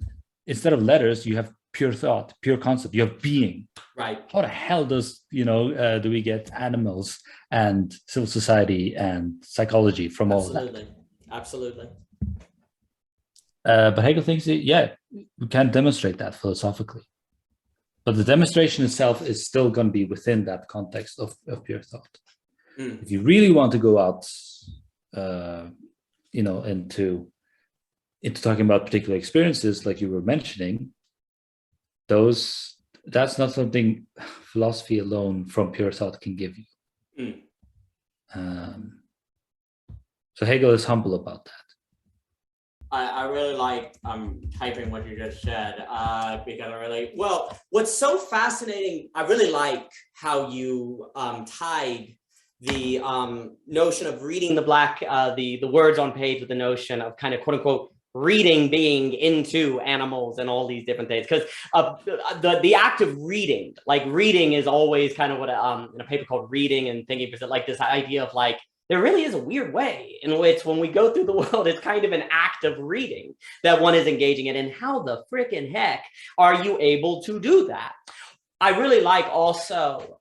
instead of letters, you have pure thought, pure concept. You have being. Right. How the hell does do we get animals and civil society and psychology from all of that? Absolutely. But Hegel thinks that, yeah, we can demonstrate that philosophically. But the demonstration itself is still going to be within that context of pure thought. If you really want to go out, into talking about particular experiences, like you were mentioning, that's not something philosophy alone from pure thought can give you. So Hegel is humble about that. I really like typing what you just said because what's so fascinating, I really like how you tied the notion of reading the words on page with the notion of kind of quote unquote reading being into animals and all these different things, because the act of reading, like reading is always kind of what in a paper called Reading and Thinking, is like this idea of like there really is a weird way in which when we go through the world, it's kind of an act of reading that one is engaging in. And how the freaking heck are you able to do that? I really like also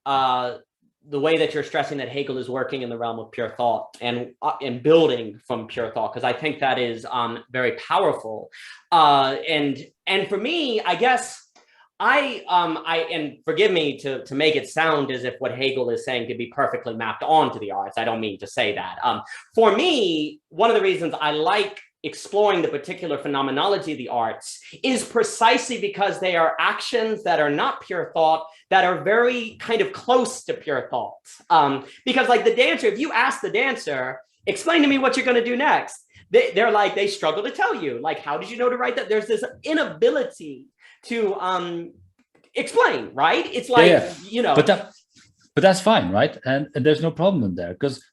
the way that you're stressing that Hegel is working in the realm of pure thought and building from pure thought, because I think that is very powerful. And for me, I guess and forgive me to make it sound as if what Hegel is saying could be perfectly mapped onto the arts. I don't mean to say that. For me, one of the reasons I like exploring the particular phenomenology of the arts is precisely because they are actions that are not pure thought, that are very kind of close to pure thought. Because like the dancer, if you ask the dancer, explain to me what you're going to do next, they struggle to tell you, like, how did you know to write that? There's this inability to explain, right? It's like, but that's fine, right? And there's no problem in there, because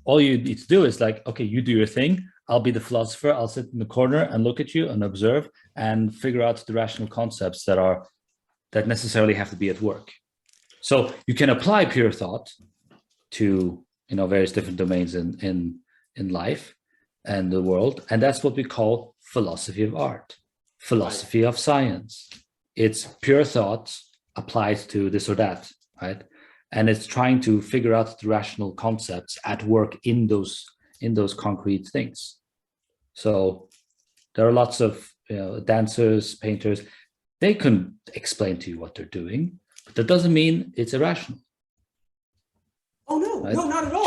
all you need to do is like, okay, you do your thing, I'll be the philosopher, I'll sit in the corner and look at you and observe and figure out the rational concepts that necessarily have to be at work. So you can apply pure thought to various different domains in life and the world, and that's what we call philosophy of art, philosophy of science. It's pure thought applied to this or that, right? And it's trying to figure out the rational concepts at work in those concrete things. So there are lots of dancers, painters, they can explain to you what they're doing, but that doesn't mean it's irrational. Oh no, right? No, not at all.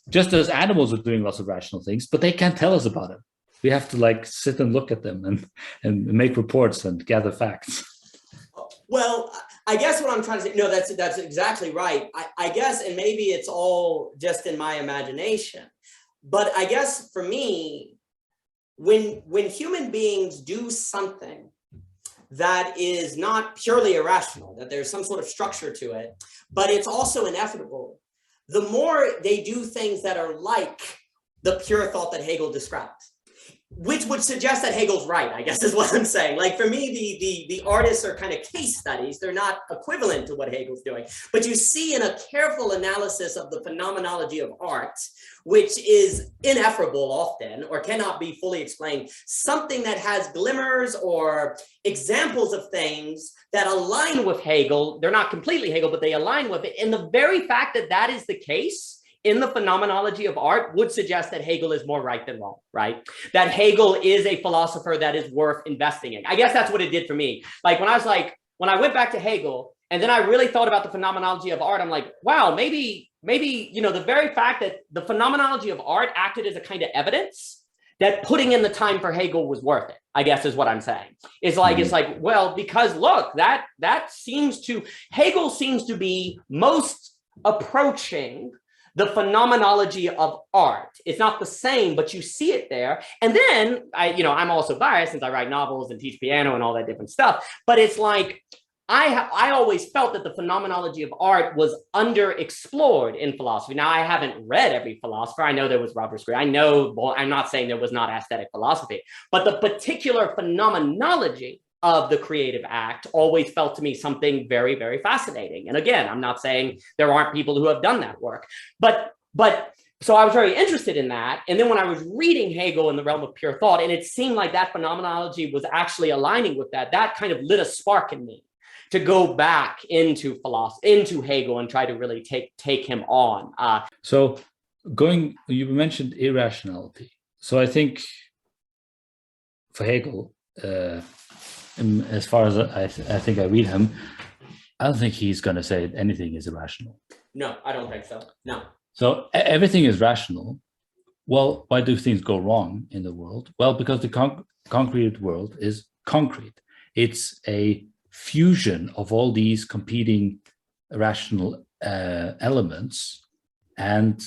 Just as animals are doing lots of rational things, but they can't tell us about it. We have to like sit and look at them and make reports and gather facts. Well, I guess what I'm trying to say, no, that's exactly right. I guess, and maybe it's all just in my imagination, but I guess for me, when human beings do something that is not purely irrational, that there's some sort of structure to it, but it's also inevitable, the more they do things that are like the pure thought that Hegel describes, which would suggest that Hegel's right, I guess is what I'm saying. Like for me, the artists are kind of case studies. They're not equivalent to what Hegel's doing. But you see in a careful analysis of the phenomenology of art, which is ineffable often or cannot be fully explained, something that has glimmers or examples of things that align with Hegel. They're not completely Hegel, but they align with it. And the very fact that that is the case in the phenomenology of art would suggest that Hegel is more right than wrong, right? That Hegel is a philosopher that is worth investing in. I guess that's what it did for me. Like when I went back to Hegel and then I really thought about the phenomenology of art, I'm like, wow, maybe, the very fact that the phenomenology of art acted as a kind of evidence that putting in the time for Hegel was worth it, I guess is what I'm saying. It's like, well, because look, Hegel seems to be most approaching the phenomenology of art. It's not the same, but you see it there. And then I'm also biased since I write novels and teach piano and all that different stuff. But it's like, I always felt that the phenomenology of art was underexplored in philosophy. Now, I haven't read every philosopher. I know there was Robert Greene. I know, well, I'm not saying there was not aesthetic philosophy, but the particular phenomenology of the creative act always felt to me something very, very fascinating. And again, I'm not saying there aren't people who have done that work, but so I was very interested in that. And then when I was reading Hegel in the realm of pure thought, and it seemed like that phenomenology was actually aligning with that, that kind of lit a spark in me to go back into philosophy, into Hegel, and try to really take him on. So you mentioned irrationality. So I think for Hegel, as far as I think I read him, I don't think he's going to say anything is irrational. No, I don't think so. No. So everything is rational. Well, why do things go wrong in the world? Well, because the concrete world is concrete. It's a fusion of all these competing rational elements, and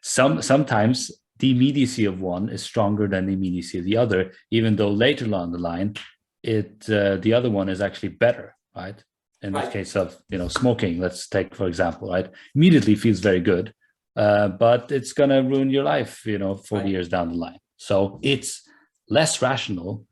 sometimes the immediacy of one is stronger than the immediacy of the other, even though later on the line, the other one is actually better, right? In the case of smoking, let's take for example, right? Immediately feels very good, but it's gonna ruin your life, 40 years down the line. So it's less rational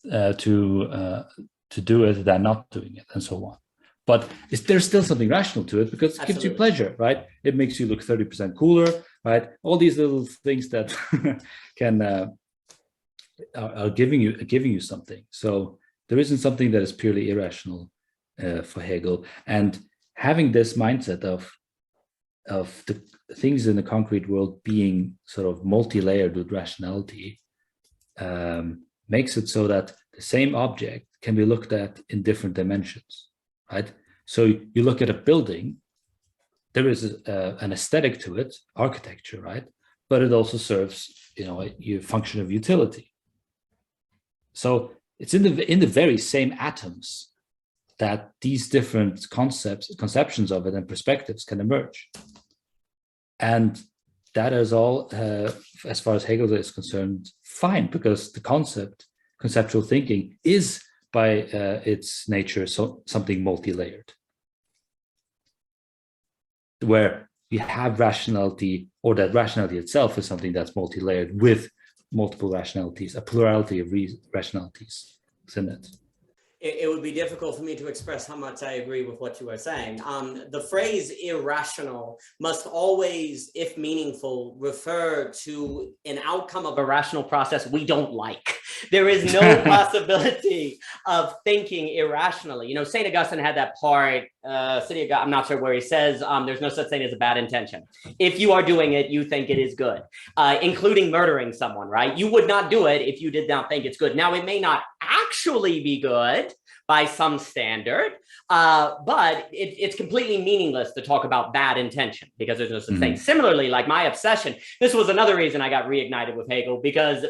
to do it than not doing it, and so on. But there's still something rational to it because it gives you pleasure, right? It makes you look 30% cooler, right? All these little things that can are giving you something. So there isn't something that is purely irrational for Hegel, and having this mindset of the things in the concrete world being sort of multi-layered with rationality makes it so that the same object can be looked at in different dimensions, right? So you look at a building, there is an aesthetic to it, architecture, right? But it also serves, a function of utility. So it's in the very same atoms that these different conceptions of it and perspectives can emerge. And that is all, as far as Hegel is concerned, fine, because the conceptual thinking is by its nature something multi-layered, where you have rationality, or that rationality itself is something that's multi-layered with multiple rationalities, a plurality of rationalities in it. It would be difficult for me to express how much I agree with what you are saying. The phrase irrational must always, if meaningful, refer to an outcome of a rational process we don't like. There is no possibility of thinking irrationally. St. Augustine had that part, I'm not sure where he says, there's no such thing as a bad intention. If you are doing it, you think it is good, including murdering someone, right? You would not do it if you did not think it's good. Now, it may not actually be good by some standard, but it's completely meaningless to talk about bad intention because there's no such thing. Similarly, like my obsession, this was another reason I got reignited with Hegel,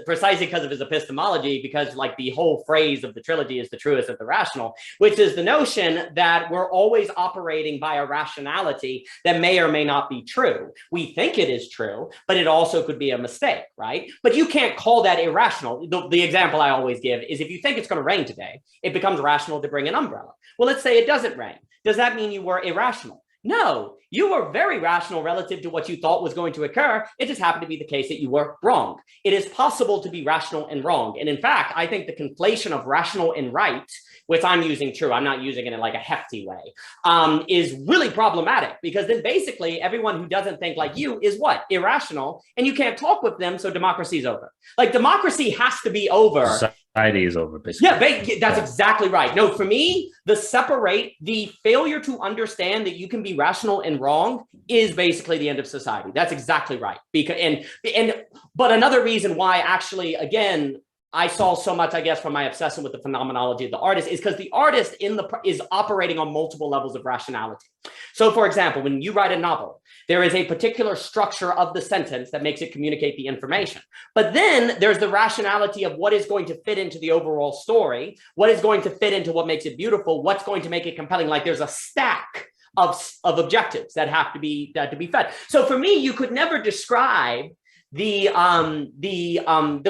precisely because of his epistemology, because like the whole phrase of the trilogy is the truest of the rational, which is the notion that we're always operating by a rationality that may or may not be true. We think it is true, but it also could be a mistake, right? But you can't call that irrational. The example I always give is if you think it's going to rain today, it becomes rational to bring an umbrella. Well, let's say it doesn't rain. Does that mean you were irrational? No, you were very rational relative to what you thought was going to occur. It just happened to be the case that you were wrong. It is possible to be rational and wrong. And in fact, I think the conflation of rational and right, which I'm using true, I'm not using it in like a hefty way, is really problematic, because then basically everyone who doesn't think like you is what? Irrational, and you can't talk with them, so democracy is over. Like democracy has to be over. Society is over, basically. Yeah, that's exactly right. No, for me, the failure to understand that you can be rational and wrong is basically the end of society. That's exactly right. But another reason why actually, again, I saw so much, I guess, from my obsession with the phenomenology of the artist is because the artist is operating on multiple levels of rationality. So, for example, when you write a novel, there is a particular structure of the sentence that makes it communicate the information. But then there's the rationality of what is going to fit into the overall story, what is going to fit into what makes it beautiful, what's going to make it compelling. Like there's a stack of objectives that have to be fed. So for me, you could never describe the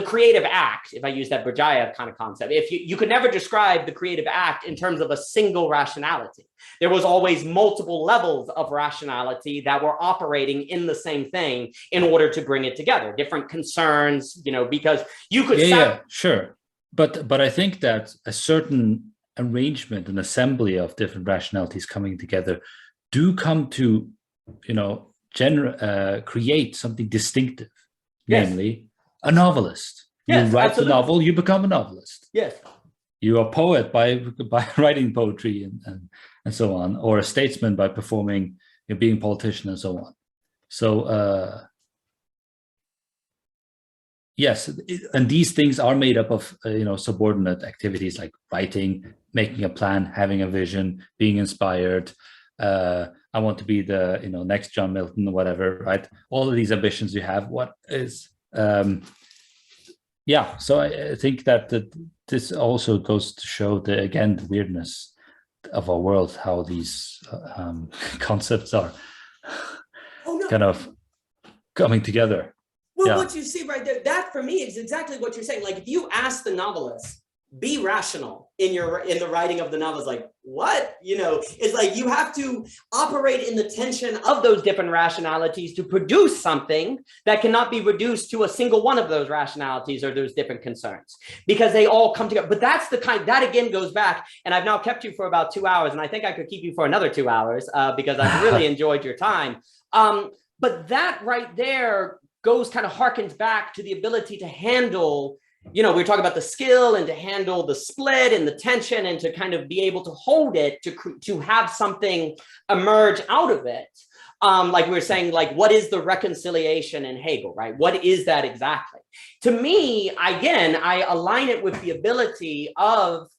creative act, if I use that Berdyaev kind of concept, if you could never describe the creative act in terms of a single rationality. There was always multiple levels of rationality that were operating in the same thing in order to bring it together, different concerns, because you could sure, but I think that a certain arrangement and assembly of different rationalities coming together do come to create something distinctive. Yes. Namely, a novelist. Yes, you write absolutely. The novel, you become a novelist. Yes. You are a poet by writing poetry and so on, or a statesman by performing, being a politician and so on. So, yes, and these things are made up of, subordinate activities like writing, making a plan, having a vision, being inspired. I want to be the next John Milton or whatever, right? All of these ambitions you have. What is so I think that this also goes to show the weirdness of our world, how these concepts are kind of coming together. Well, what you see right there, that for me is exactly what you're saying. Like if you ask the novelist, be rational in the writing of the novel, is like, what? It's like you have to operate in the tension of those different rationalities to produce something that cannot be reduced to a single one of those rationalities or those different concerns, because they all come together. But that's that again goes back, and I've now kept you for about 2 hours, and I think I could keep you for another 2 hours because I've really enjoyed your time. But that right there harkens back to the ability to handle, we're talking about the skill and to handle the split and the tension and to kind of be able to hold it, to have something emerge out of it. Like we were saying, like, what is the reconciliation in Hegel, right? What is that exactly? To me, again, I align it with the ability of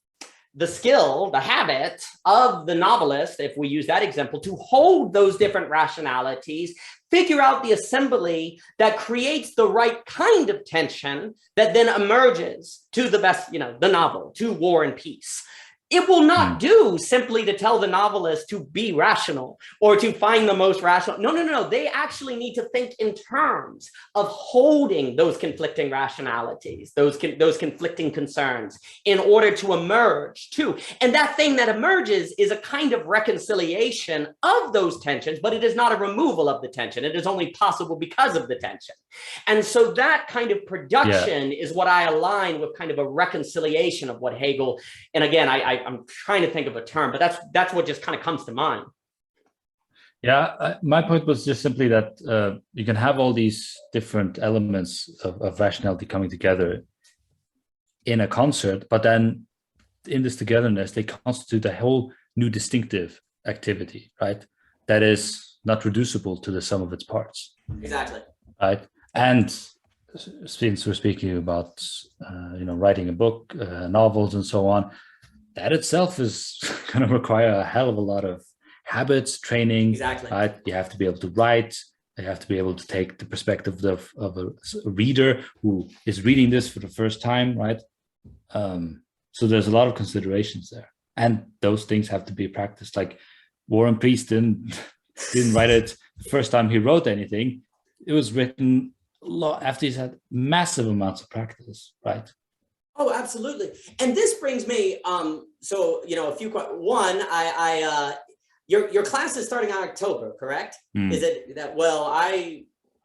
the skill, the habit of the novelist, if we use that example, to hold those different rationalities, figure out the assembly that creates the right kind of tension that then emerges to the best, the novel, to War and Peace. It will not do simply to tell the novelist to be rational or to find the most rational. No. They actually need to think in terms of holding those conflicting rationalities, those conflicting concerns in order to emerge too. And that thing that emerges is a kind of reconciliation of those tensions, but it is not a removal of the tension. It is only possible because of the tension. And so that kind of production is what I align with kind of a reconciliation of what Hegel, and again, I'm trying to think of a term, but that's what just kind of comes to mind. Yeah, my point was just simply that you can have all these different elements of rationality coming together in a concert, but then in this togetherness, they constitute a whole new distinctive activity, right? That is not reducible to the sum of its parts. Exactly. Right. And since we're speaking about, writing a book, novels and so on, that itself is going to require a hell of a lot of habits, training. Exactly. Right? You have to be able to write. You have to be able to take the perspective of a reader who is reading this for the first time, right? So there's a lot of considerations there. And those things have to be practiced. Like War and Peace didn't write it the first time he wrote anything. It was written after he's had massive amounts of practice, right? Oh, absolutely. And this brings me, a few questions. One, your class is starting in October, correct? Is it that? Well,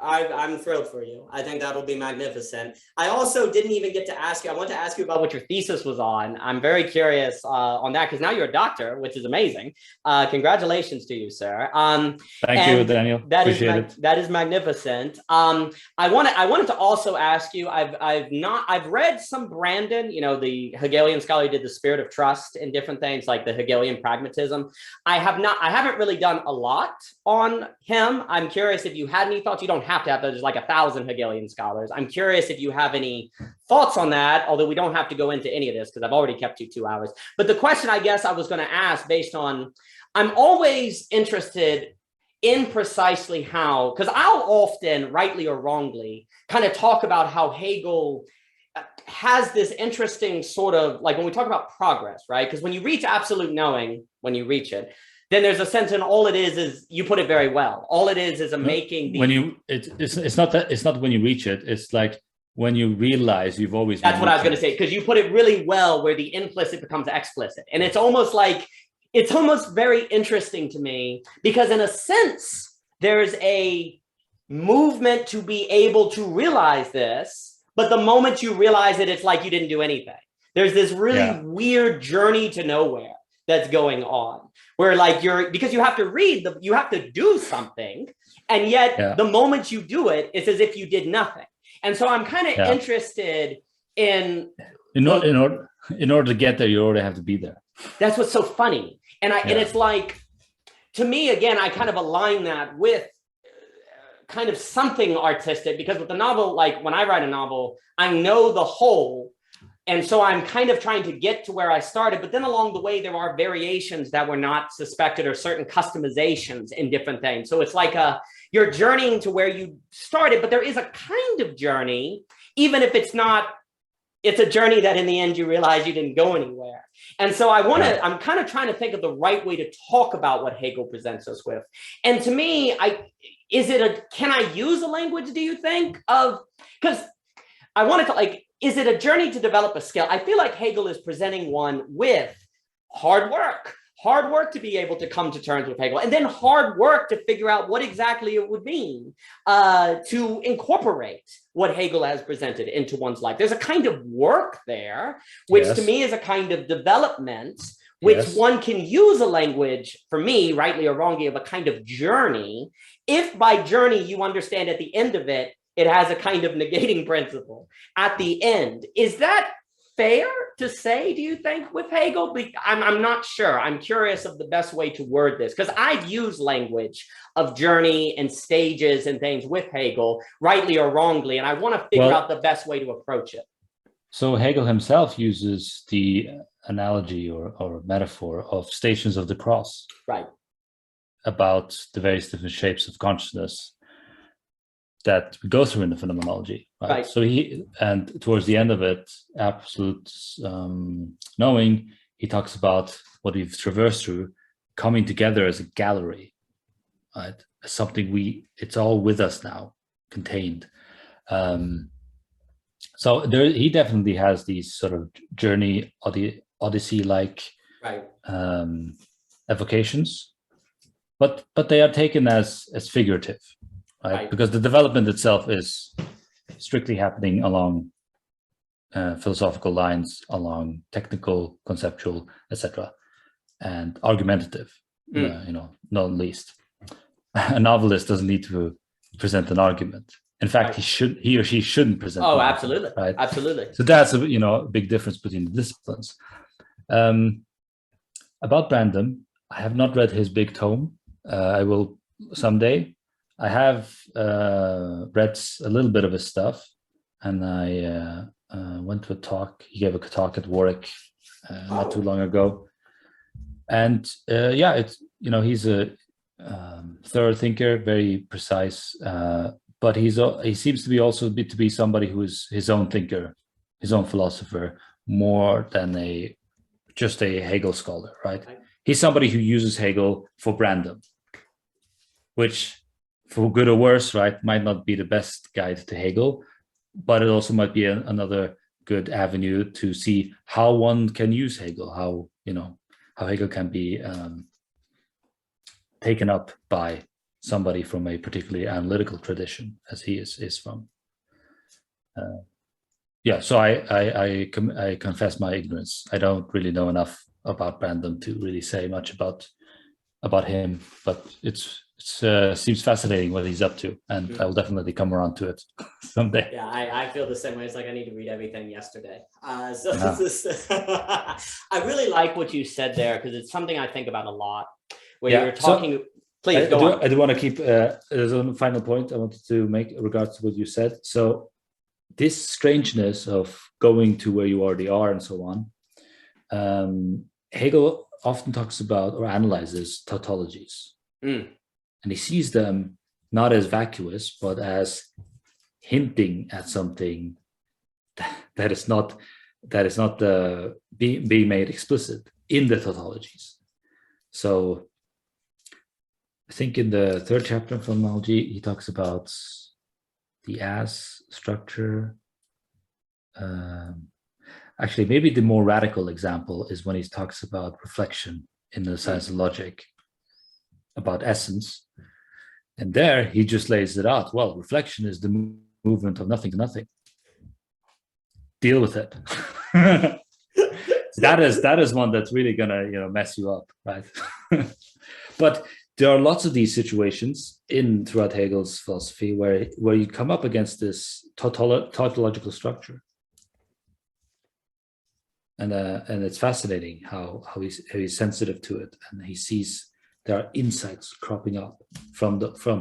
I'm thrilled for you. I think that'll be magnificent. I also didn't even get to ask you. I want to ask you about what your thesis was on. I'm very curious on that because now you're a doctor, which is amazing. Congratulations to you, sir. Thank you, Daniel. Appreciate it. That is magnificent. I wanted to also ask you. I've read some Brandon. The Hegelian scholar who did the Spirit of Trust and different things like the Hegelian pragmatism. I haven't really done a lot on him. I'm curious if you had any thoughts. You don't have to have, there's like 1,000 Hegelian scholars. I'm curious if you have any thoughts on that, although we don't have to go into any of this because I've already kept you 2 hours. But the question I guess I was going to ask based on, I'm always interested in precisely how, because I'll often, rightly or wrongly, kind of talk about how Hegel has this interesting sort of, like when we talk about progress, right? Because when you reach absolute knowing, when you reach it, then there's a sense in all it is you put it very well. All it is a making. It's not when you reach it. It's like when you realize you've always. That's what I was going to say, because you put it really well, where the implicit becomes explicit, and it's almost very interesting to me, because in a sense there's a movement to be able to realize this, but the moment you realize it, it's like you didn't do anything. There's this really weird journey to nowhere that's going on, where like because you have to you have to do something, and yet the moment you do it, it's as if you did nothing. And so I'm kind of interested in order to get there, you already have to be there. That's what's so funny. And and it's like, to me, again, I kind of align that with kind of something artistic, because with the novel, like when I write a novel, I know the whole. And so I'm kind of trying to get to where I started, but then along the way, there are variations that were not suspected, or certain customizations in different things. So it's like you're journeying to where you started, but there is a kind of journey, even if it's a journey that in the end you realize you didn't go anywhere. And so I'm kind of trying to think of the right way to talk about what Hegel presents us with. And to me, can I use a language, do you think, because I wanted to is it a journey to develop a skill? I feel like Hegel is presenting one with hard work to be able to come to terms with Hegel, and then hard work to figure out what exactly it would mean to incorporate what Hegel has presented into one's life. There's a kind of work there, which to me is a kind of development, which one can use a language, for me, rightly or wrongly, of a kind of journey. If by journey you understand at the end of it, it has a kind of negating principle at the end. Is that fair to say, do you think, with Hegel? I'm not sure. I'm curious of the best way to word this, because I've used language of journey and stages and things with Hegel, rightly or wrongly, and I want to figure out the best way to approach it. So Hegel himself uses the analogy or metaphor of stations of the cross. Right. About the various different shapes of consciousness that we go through in the Phenomenology, right? So and towards the end of it, absolute knowing, he talks about what we've traversed through coming together as a gallery, right? As something it's all with us now, contained. So he definitely has these sort of journey, Odyssey-like evocations, but they are taken as figurative. Right? Because the development itself is strictly happening along philosophical lines, along technical, conceptual, etc., and argumentative. Not least. A novelist doesn't need to present an argument. In fact, he or she shouldn't present. Oh, absolutely, right? Absolutely. So that's a big difference between the disciplines. About Brandom, I have not read his big tome. I will someday. I have read a little bit of his stuff, and I went to a talk. He gave a talk at Warwick not too long ago, and he's a thorough thinker, very precise, but he seems to be also to be somebody who is his own thinker, his own philosopher, more than just a Hegel scholar, right? He's somebody who uses Hegel for Brandom, which, for good or worse, right, might not be the best guide to Hegel, but it also might be another good avenue to see how one can use Hegel, how Hegel can be taken up by somebody from a particularly analytical tradition, as he is from. So I confess my ignorance. I don't really know enough about Brandom to really say much about him, but it seems fascinating what he's up to, and I will definitely come around to it someday. Yeah, I feel the same way. It's like I need to read everything yesterday. I really like what you said there, because it's something I think about a lot. Where you're talking, please go on. I do want to keep. There's a final point I wanted to make in regards to what you said. So this strangeness of going to where you already are and so on, Hegel often talks about or analyzes tautologies. And he sees them not as vacuous, but as hinting at something that is not being made explicit in the tautologies. So I think in the third chapter of Phenomenology, he talks about the as structure. Actually, maybe the more radical example is when he talks about reflection in the science of logic, about essence. And there he just lays it out. Well, reflection is the movement of nothing to nothing. Deal with it. that is one that's really gonna mess you up, right? But there are lots of these situations throughout Hegel's philosophy where you come up against this tautological structure. And it's fascinating how he's sensitive to it, and he sees there are insights cropping up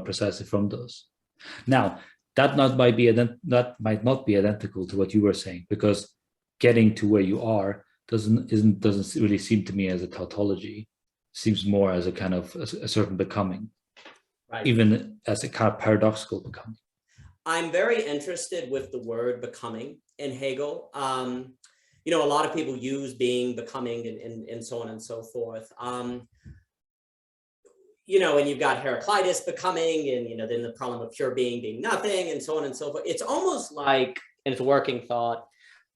precisely from those. Now, that might not be identical to what you were saying, because getting to where you are doesn't really seem to me as a tautology. Seems more as a kind of a certain becoming, right. Even as a kind of paradoxical becoming. I'm very interested with the word becoming in Hegel. A lot of people use being, becoming, and so on and so forth. And you've got Heraclitus becoming, and then the problem of pure being nothing, and so on and so forth. It's almost like, and it's a working thought,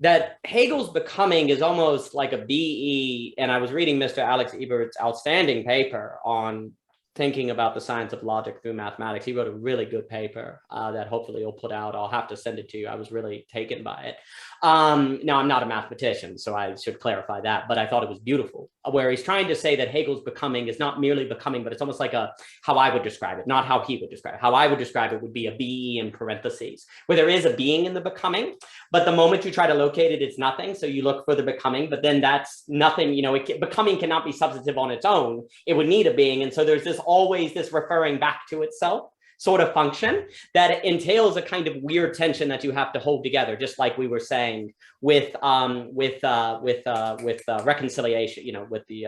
that Hegel's becoming is almost like a BE. And I was reading Mr. Alex Ebert's outstanding paper on thinking about the science of logic through mathematics. He wrote a really good paper that hopefully he'll put out. I'll have to send it to you. I was really taken by it. Now, I'm not a mathematician, so I should clarify that, but I thought it was beautiful, where he's trying to say that Hegel's becoming is not merely becoming, but it's almost like how I would describe it, not how he would describe it. How I would describe it would be a BE in parentheses, where there is a being in the becoming, but the moment you try to locate it, it's nothing. So you look for the becoming, but then that's nothing. Becoming cannot be substantive on its own. It would need a being. And so there's always this referring back to itself sort of function that entails a kind of weird tension that you have to hold together, just like we were saying with reconciliation, with the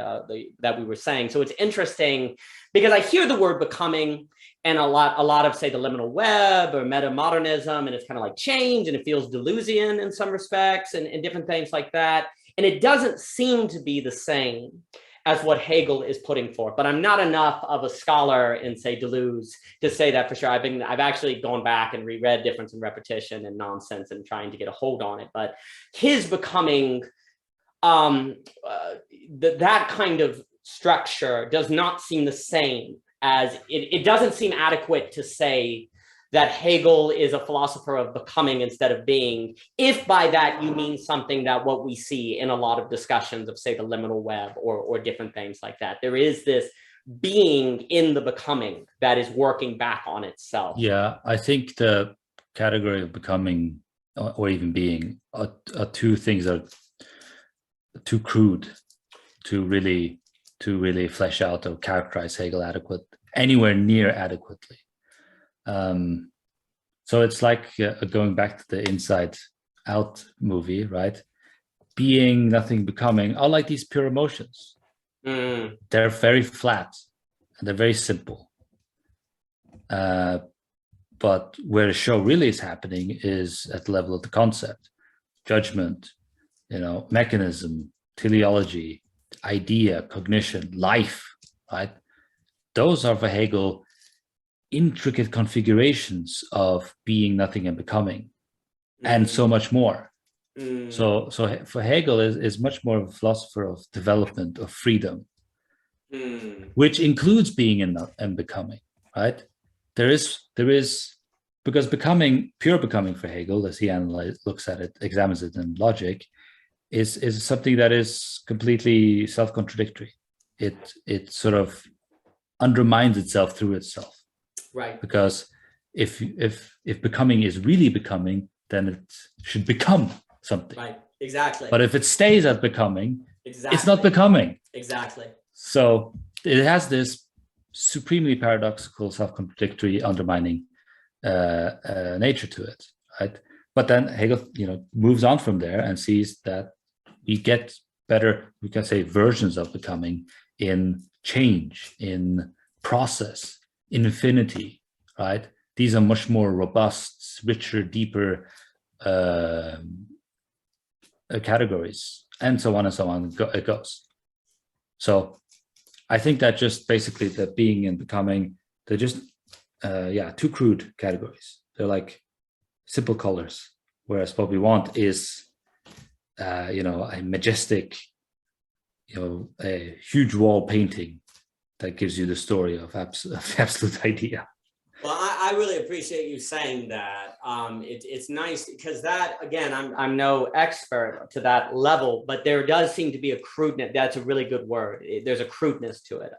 that we were saying. So it's interesting because I hear the word becoming and a lot of, say, the liminal web or metamodernism, and it's kind of like change, and it feels Deleuzian in some respects, and different things like that. And it doesn't seem to be the same as what Hegel is putting forth. But I'm not enough of a scholar in, say, Deleuze to say that for sure. I've actually gone back and reread Difference and Repetition and Nonsense and trying to get a hold on it. But his becoming, that kind of structure does not seem the same as, it doesn't seem adequate to say that Hegel is a philosopher of becoming instead of being, if by that you mean something that what we see in a lot of discussions of, say, the liminal web or different things like that. There is this being in the becoming that is working back on itself. Yeah, I think the category of becoming or even being are two things that are too crude to really flesh out or characterize Hegel anywhere near adequately. So it's like going back to the Inside Out movie, right? Being, nothing, becoming are like these pure emotions. They're very flat and they're very simple. But where the show really is happening is at the level of the concept, judgment, mechanism, teleology, idea, cognition, life, right? Those are for Hegel intricate configurations of being, nothing, and becoming, and so much more. So for Hegel is much more of a philosopher of development, of freedom, which includes being and becoming, right? There is because pure becoming for Hegel, as he looks at it, examines it in logic, is something that is completely self-contradictory. It sort of undermines itself through itself. Right. Because if becoming is really becoming, then it should become something. Right. Exactly. But if it stays at becoming, it's not becoming. Exactly. So it has this supremely paradoxical, self-contradictory, undermining nature to it, right? But then Hegel, moves on from there and sees that we get better, we can say, versions of becoming in change, in process, in infinity, right? These are much more robust, richer, deeper categories, and so on and so on. It goes. So I think that just basically the being and becoming, they're just two crude categories. They're like simple colors, whereas what we want is a majestic, a huge wall painting that gives you the story of absolute idea. Well, I really appreciate you saying that. It's nice because that, again, I'm no expert to that level, but there does seem to be a crudeness. That's a really good word. There's a crudeness to it.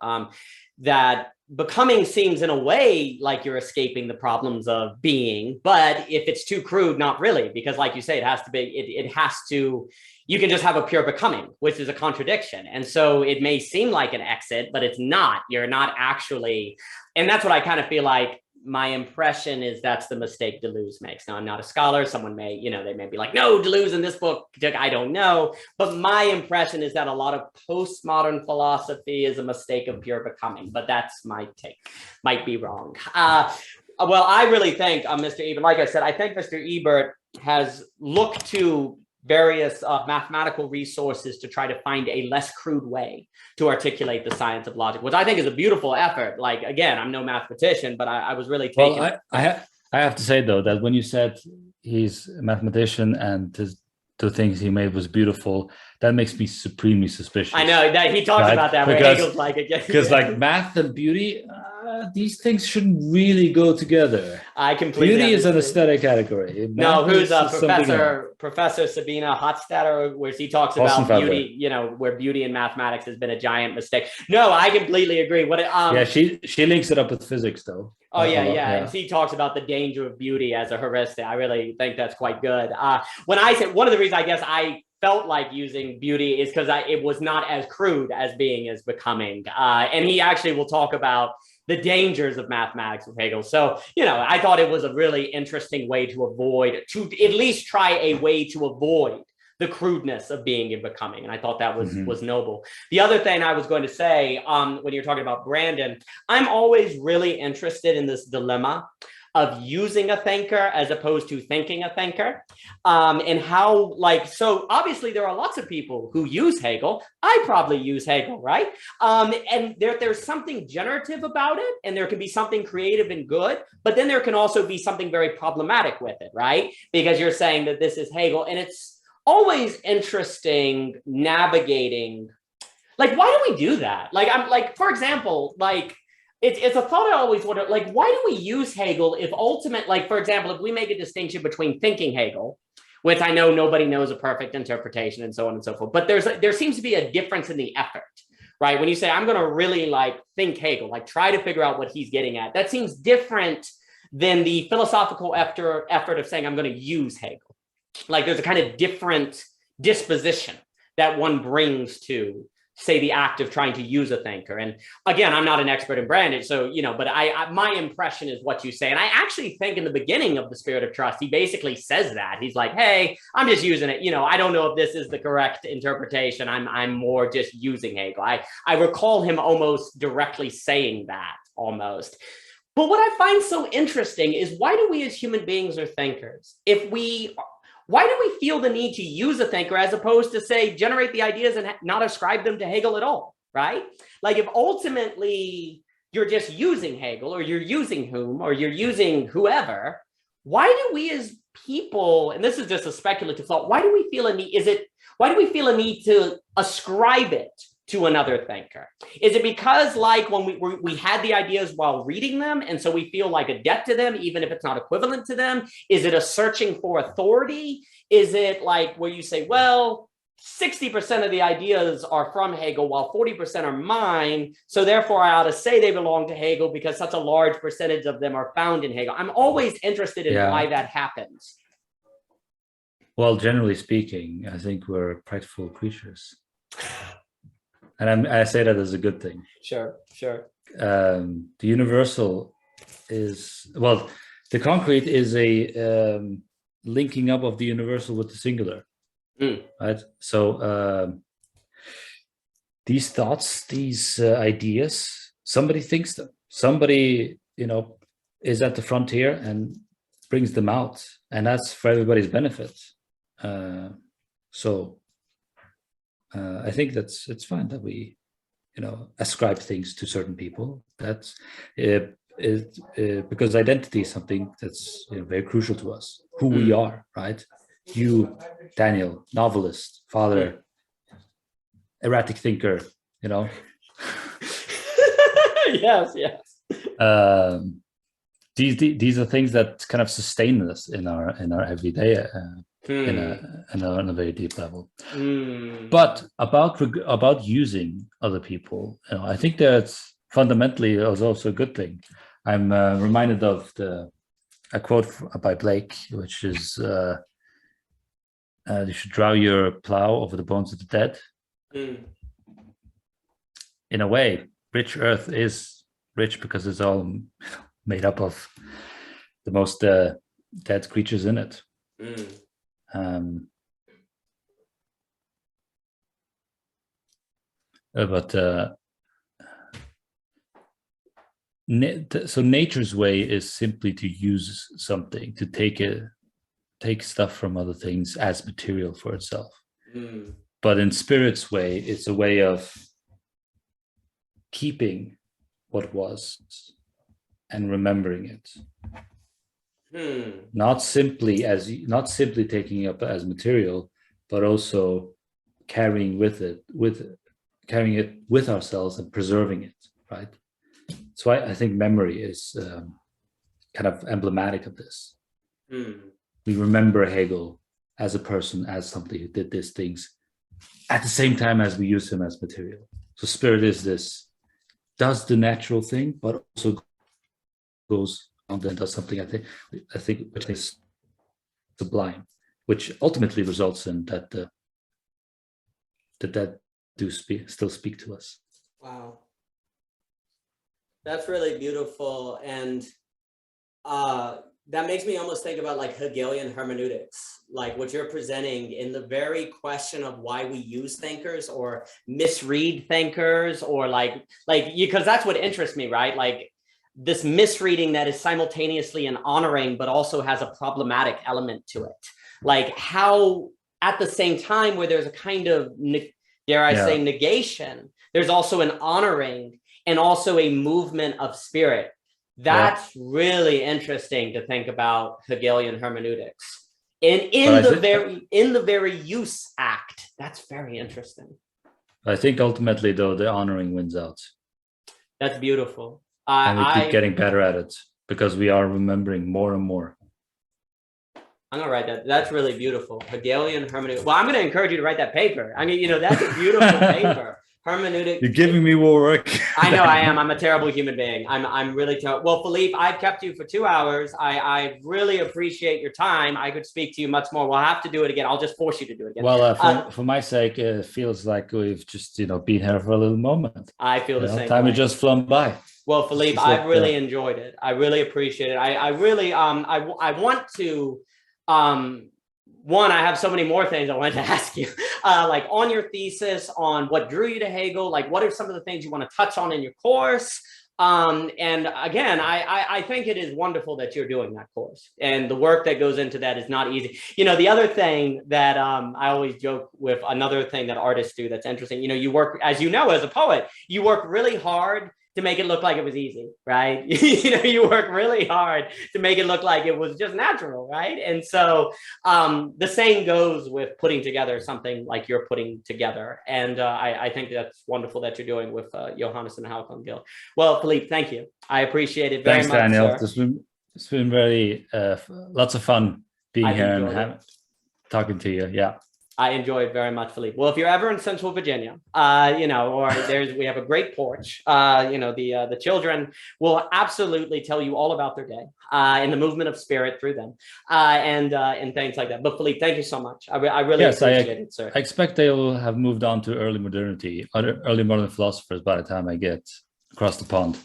That becoming seems in a way like you're escaping the problems of being, but if it's too crude, not really, because like you say, it has to be, it has to, you can just have a pure becoming, which is a contradiction. And so it may seem like an exit, but it's not. You're not actually, and that's what I kind of feel like. My impression is that's the mistake Deleuze makes. Now, I'm not a scholar. Someone may, they may be like, no, Deleuze in this book, I don't know. But my impression is that a lot of postmodern philosophy is a mistake of pure becoming. But that's my take. Might be wrong. Well, I really think Mr. Ebert, like I said, I think Mr. Ebert has looked to various mathematical resources to try to find a less crude way to articulate the science of logic, which I think is a beautiful effort. Like, again, I'm no mathematician, but I was really taken. Well, I have to say, though, that when you said he's a mathematician and the things he made was beautiful, that makes me supremely suspicious. I know that he talks about that, where Hegel's like, because like math and beauty, these things shouldn't really go together. I completely Beauty is understand. an aesthetic category. No, who's Professor Sabina Hofstadter, where he talks about beauty, where beauty in mathematics has been a giant mistake. No, I completely agree. She links it up with physics, though. Oh, yeah. And she talks about the danger of beauty as a heuristic. I really think that's quite good. When I say, one of the reasons I guess I felt like using beauty is because it was not as crude as being as becoming. And he actually will talk about the dangers of mathematics with Hegel. So, I thought it was a really interesting way to at least try a way to avoid the crudeness of being and becoming. And I thought that was noble. The other thing I was going to say, when you're talking about Brandon, I'm always really interested in this dilemma of using a thinker as opposed to thinking a thinker, and how, so obviously there are lots of people who use Hegel. I probably use Hegel, right? And there's something generative about it, and there can be something creative and good, but then there can also be something very problematic with it, right? Because you're saying that this is Hegel, and it's always interesting navigating, why do we do that? For example, it's a thought I always wonder, why do we use Hegel if for example, if we make a distinction between thinking Hegel, which I know nobody knows a perfect interpretation and so on and so forth, but there seems to be a difference in the effort, right? When you say, I'm going to really think Hegel, try to figure out what he's getting at, that seems different than the philosophical effort of saying, I'm going to use Hegel. There's a kind of different disposition that one brings to, say, the act of trying to use a thinker. And again, I'm not an expert in Brandon, so, but my impression is what you say. And I actually think in the beginning of The Spirit of Trust, he basically says that. He's like, hey, I'm just using it. I don't know if this is the correct interpretation. I'm more just using Hegel. I recall him almost directly saying that, almost. But what I find so interesting is, why do we as human beings are thinkers? Why do we feel the need to use a thinker as opposed to, say, generate the ideas and not ascribe them to Hegel at all, right? If ultimately you're just using Hegel, or you're using Hume, or you're using whoever, why do we as people, and this is just a speculative thought, why do we feel a need to ascribe it to another thinker? Is it because when we had the ideas while reading them, and so we feel like a debt to them, even if it's not equivalent to them? Is it a searching for authority? Is it where you say, well, 60% of the ideas are from Hegel while 40% are mine, so therefore I ought to say they belong to Hegel because such a large percentage of them are found in Hegel? I'm always interested in why that happens. Well, generally speaking, I think we're prideful creatures. And I say that as a good thing. Sure. The universal is, the concrete is a linking up of the universal with the singular, right? So these thoughts, these ideas, somebody thinks them. Somebody, is at the frontier and brings them out, and that's for everybody's benefit. I think it's fine that we ascribe things to certain people. That's because identity is something that's very crucial to us, who we are, right? You, Daniel, novelist, father, erratic thinker, Yes. These are things that kind of sustain us in our everyday in a very deep level. But about using other people, I think that's fundamentally is also a good thing. I'm reminded of a quote by Blake, which is you should draw your plow over the bones of the dead. In a way, rich earth is rich because it's all made up of the most dead creatures in it. So nature's way is simply to use something, to take stuff from other things as material for itself. But in spirit's way, it's a way of keeping what was and remembering it. Not simply taking it up as material, but also carrying it with ourselves and preserving it, right? So I think memory is kind of emblematic of this. We remember Hegel as a person, as somebody who did these things at the same time as we use him as material. So spirit is this, does the natural thing, but also goes on and does something I think which is sublime, which ultimately results in that the dead do still speak to us. Wow. That's really beautiful. And that makes me almost think about like Hegelian hermeneutics, like what you're presenting in the very question of why we use thinkers or misread thinkers, or because that's what interests me, right? Like this misreading that is simultaneously an honoring, but also has a problematic element to it. Like how at the same time where there's a kind of, dare I say, negation, there's also an honoring and also a movement of spirit. That's really interesting to think about Hegelian hermeneutics. And in the very use act, that's very interesting. I think ultimately, though, the honoring wins out. That's beautiful. And we keep getting better at it because we are remembering more and more. I'm gonna write that. That's really beautiful. Hegelian hermeneutics. Well, I'm gonna encourage you to write that paper. I mean, that's a beautiful paper. Hermeneutics. You're giving me more work. I know I am. I'm a terrible human being. I'm really terrible. Well, Filip, I've kept you for 2 hours. I really appreciate your time. I could speak to you much more. We'll have to do it again. I'll just force you to do it again. Well, for my sake, it feels like we've just been here for a little moment. I feel the same. Time has just flown by. Well, Filip, I've really enjoyed it. I really appreciate it. I really I want to one, I have so many more things I wanted to ask you, like on your thesis, on what drew you to Hegel, like what are some of the things you want to touch on in your course? And again, I think it is wonderful that you're doing that course, and the work that goes into that is not easy. The other thing that I always joke with, another thing that artists do that's interesting, you work, as as a poet, you work really hard to make it look like it was easy, right? You work really hard to make it look like it was just natural, right? And so the same goes with putting together something like you're putting together. And I think that's wonderful that you're doing with Johannes and Halkyon Guild. Well, Filip, thank you. I appreciate it very much. Thanks, Daniel. Sir. It's been very, lots of fun being here and talking to you. Yeah. I enjoy it very much, Filip. Well, if you're ever in Central Virginia, or we have a great porch, the children will absolutely tell you all about their day and the movement of spirit through them and things like that. But Filip, thank you so much. I really appreciate it, sir. I expect they will have moved on to early modernity, early modern philosophers by the time I get across the pond.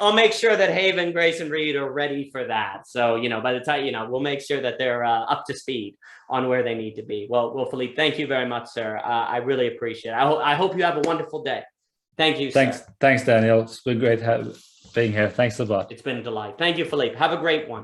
I'll make sure that Haven, Grace, and Reed are ready for that. So, by the time, we'll make sure that they're up to speed on where they need to be. Well, Filip, thank you very much, sir. I really appreciate it. I hope you have a wonderful day. Thank you, sir. Thanks, Daniel. It's been great being here. Thanks a lot. It's been a delight. Thank you, Filip. Have a great one.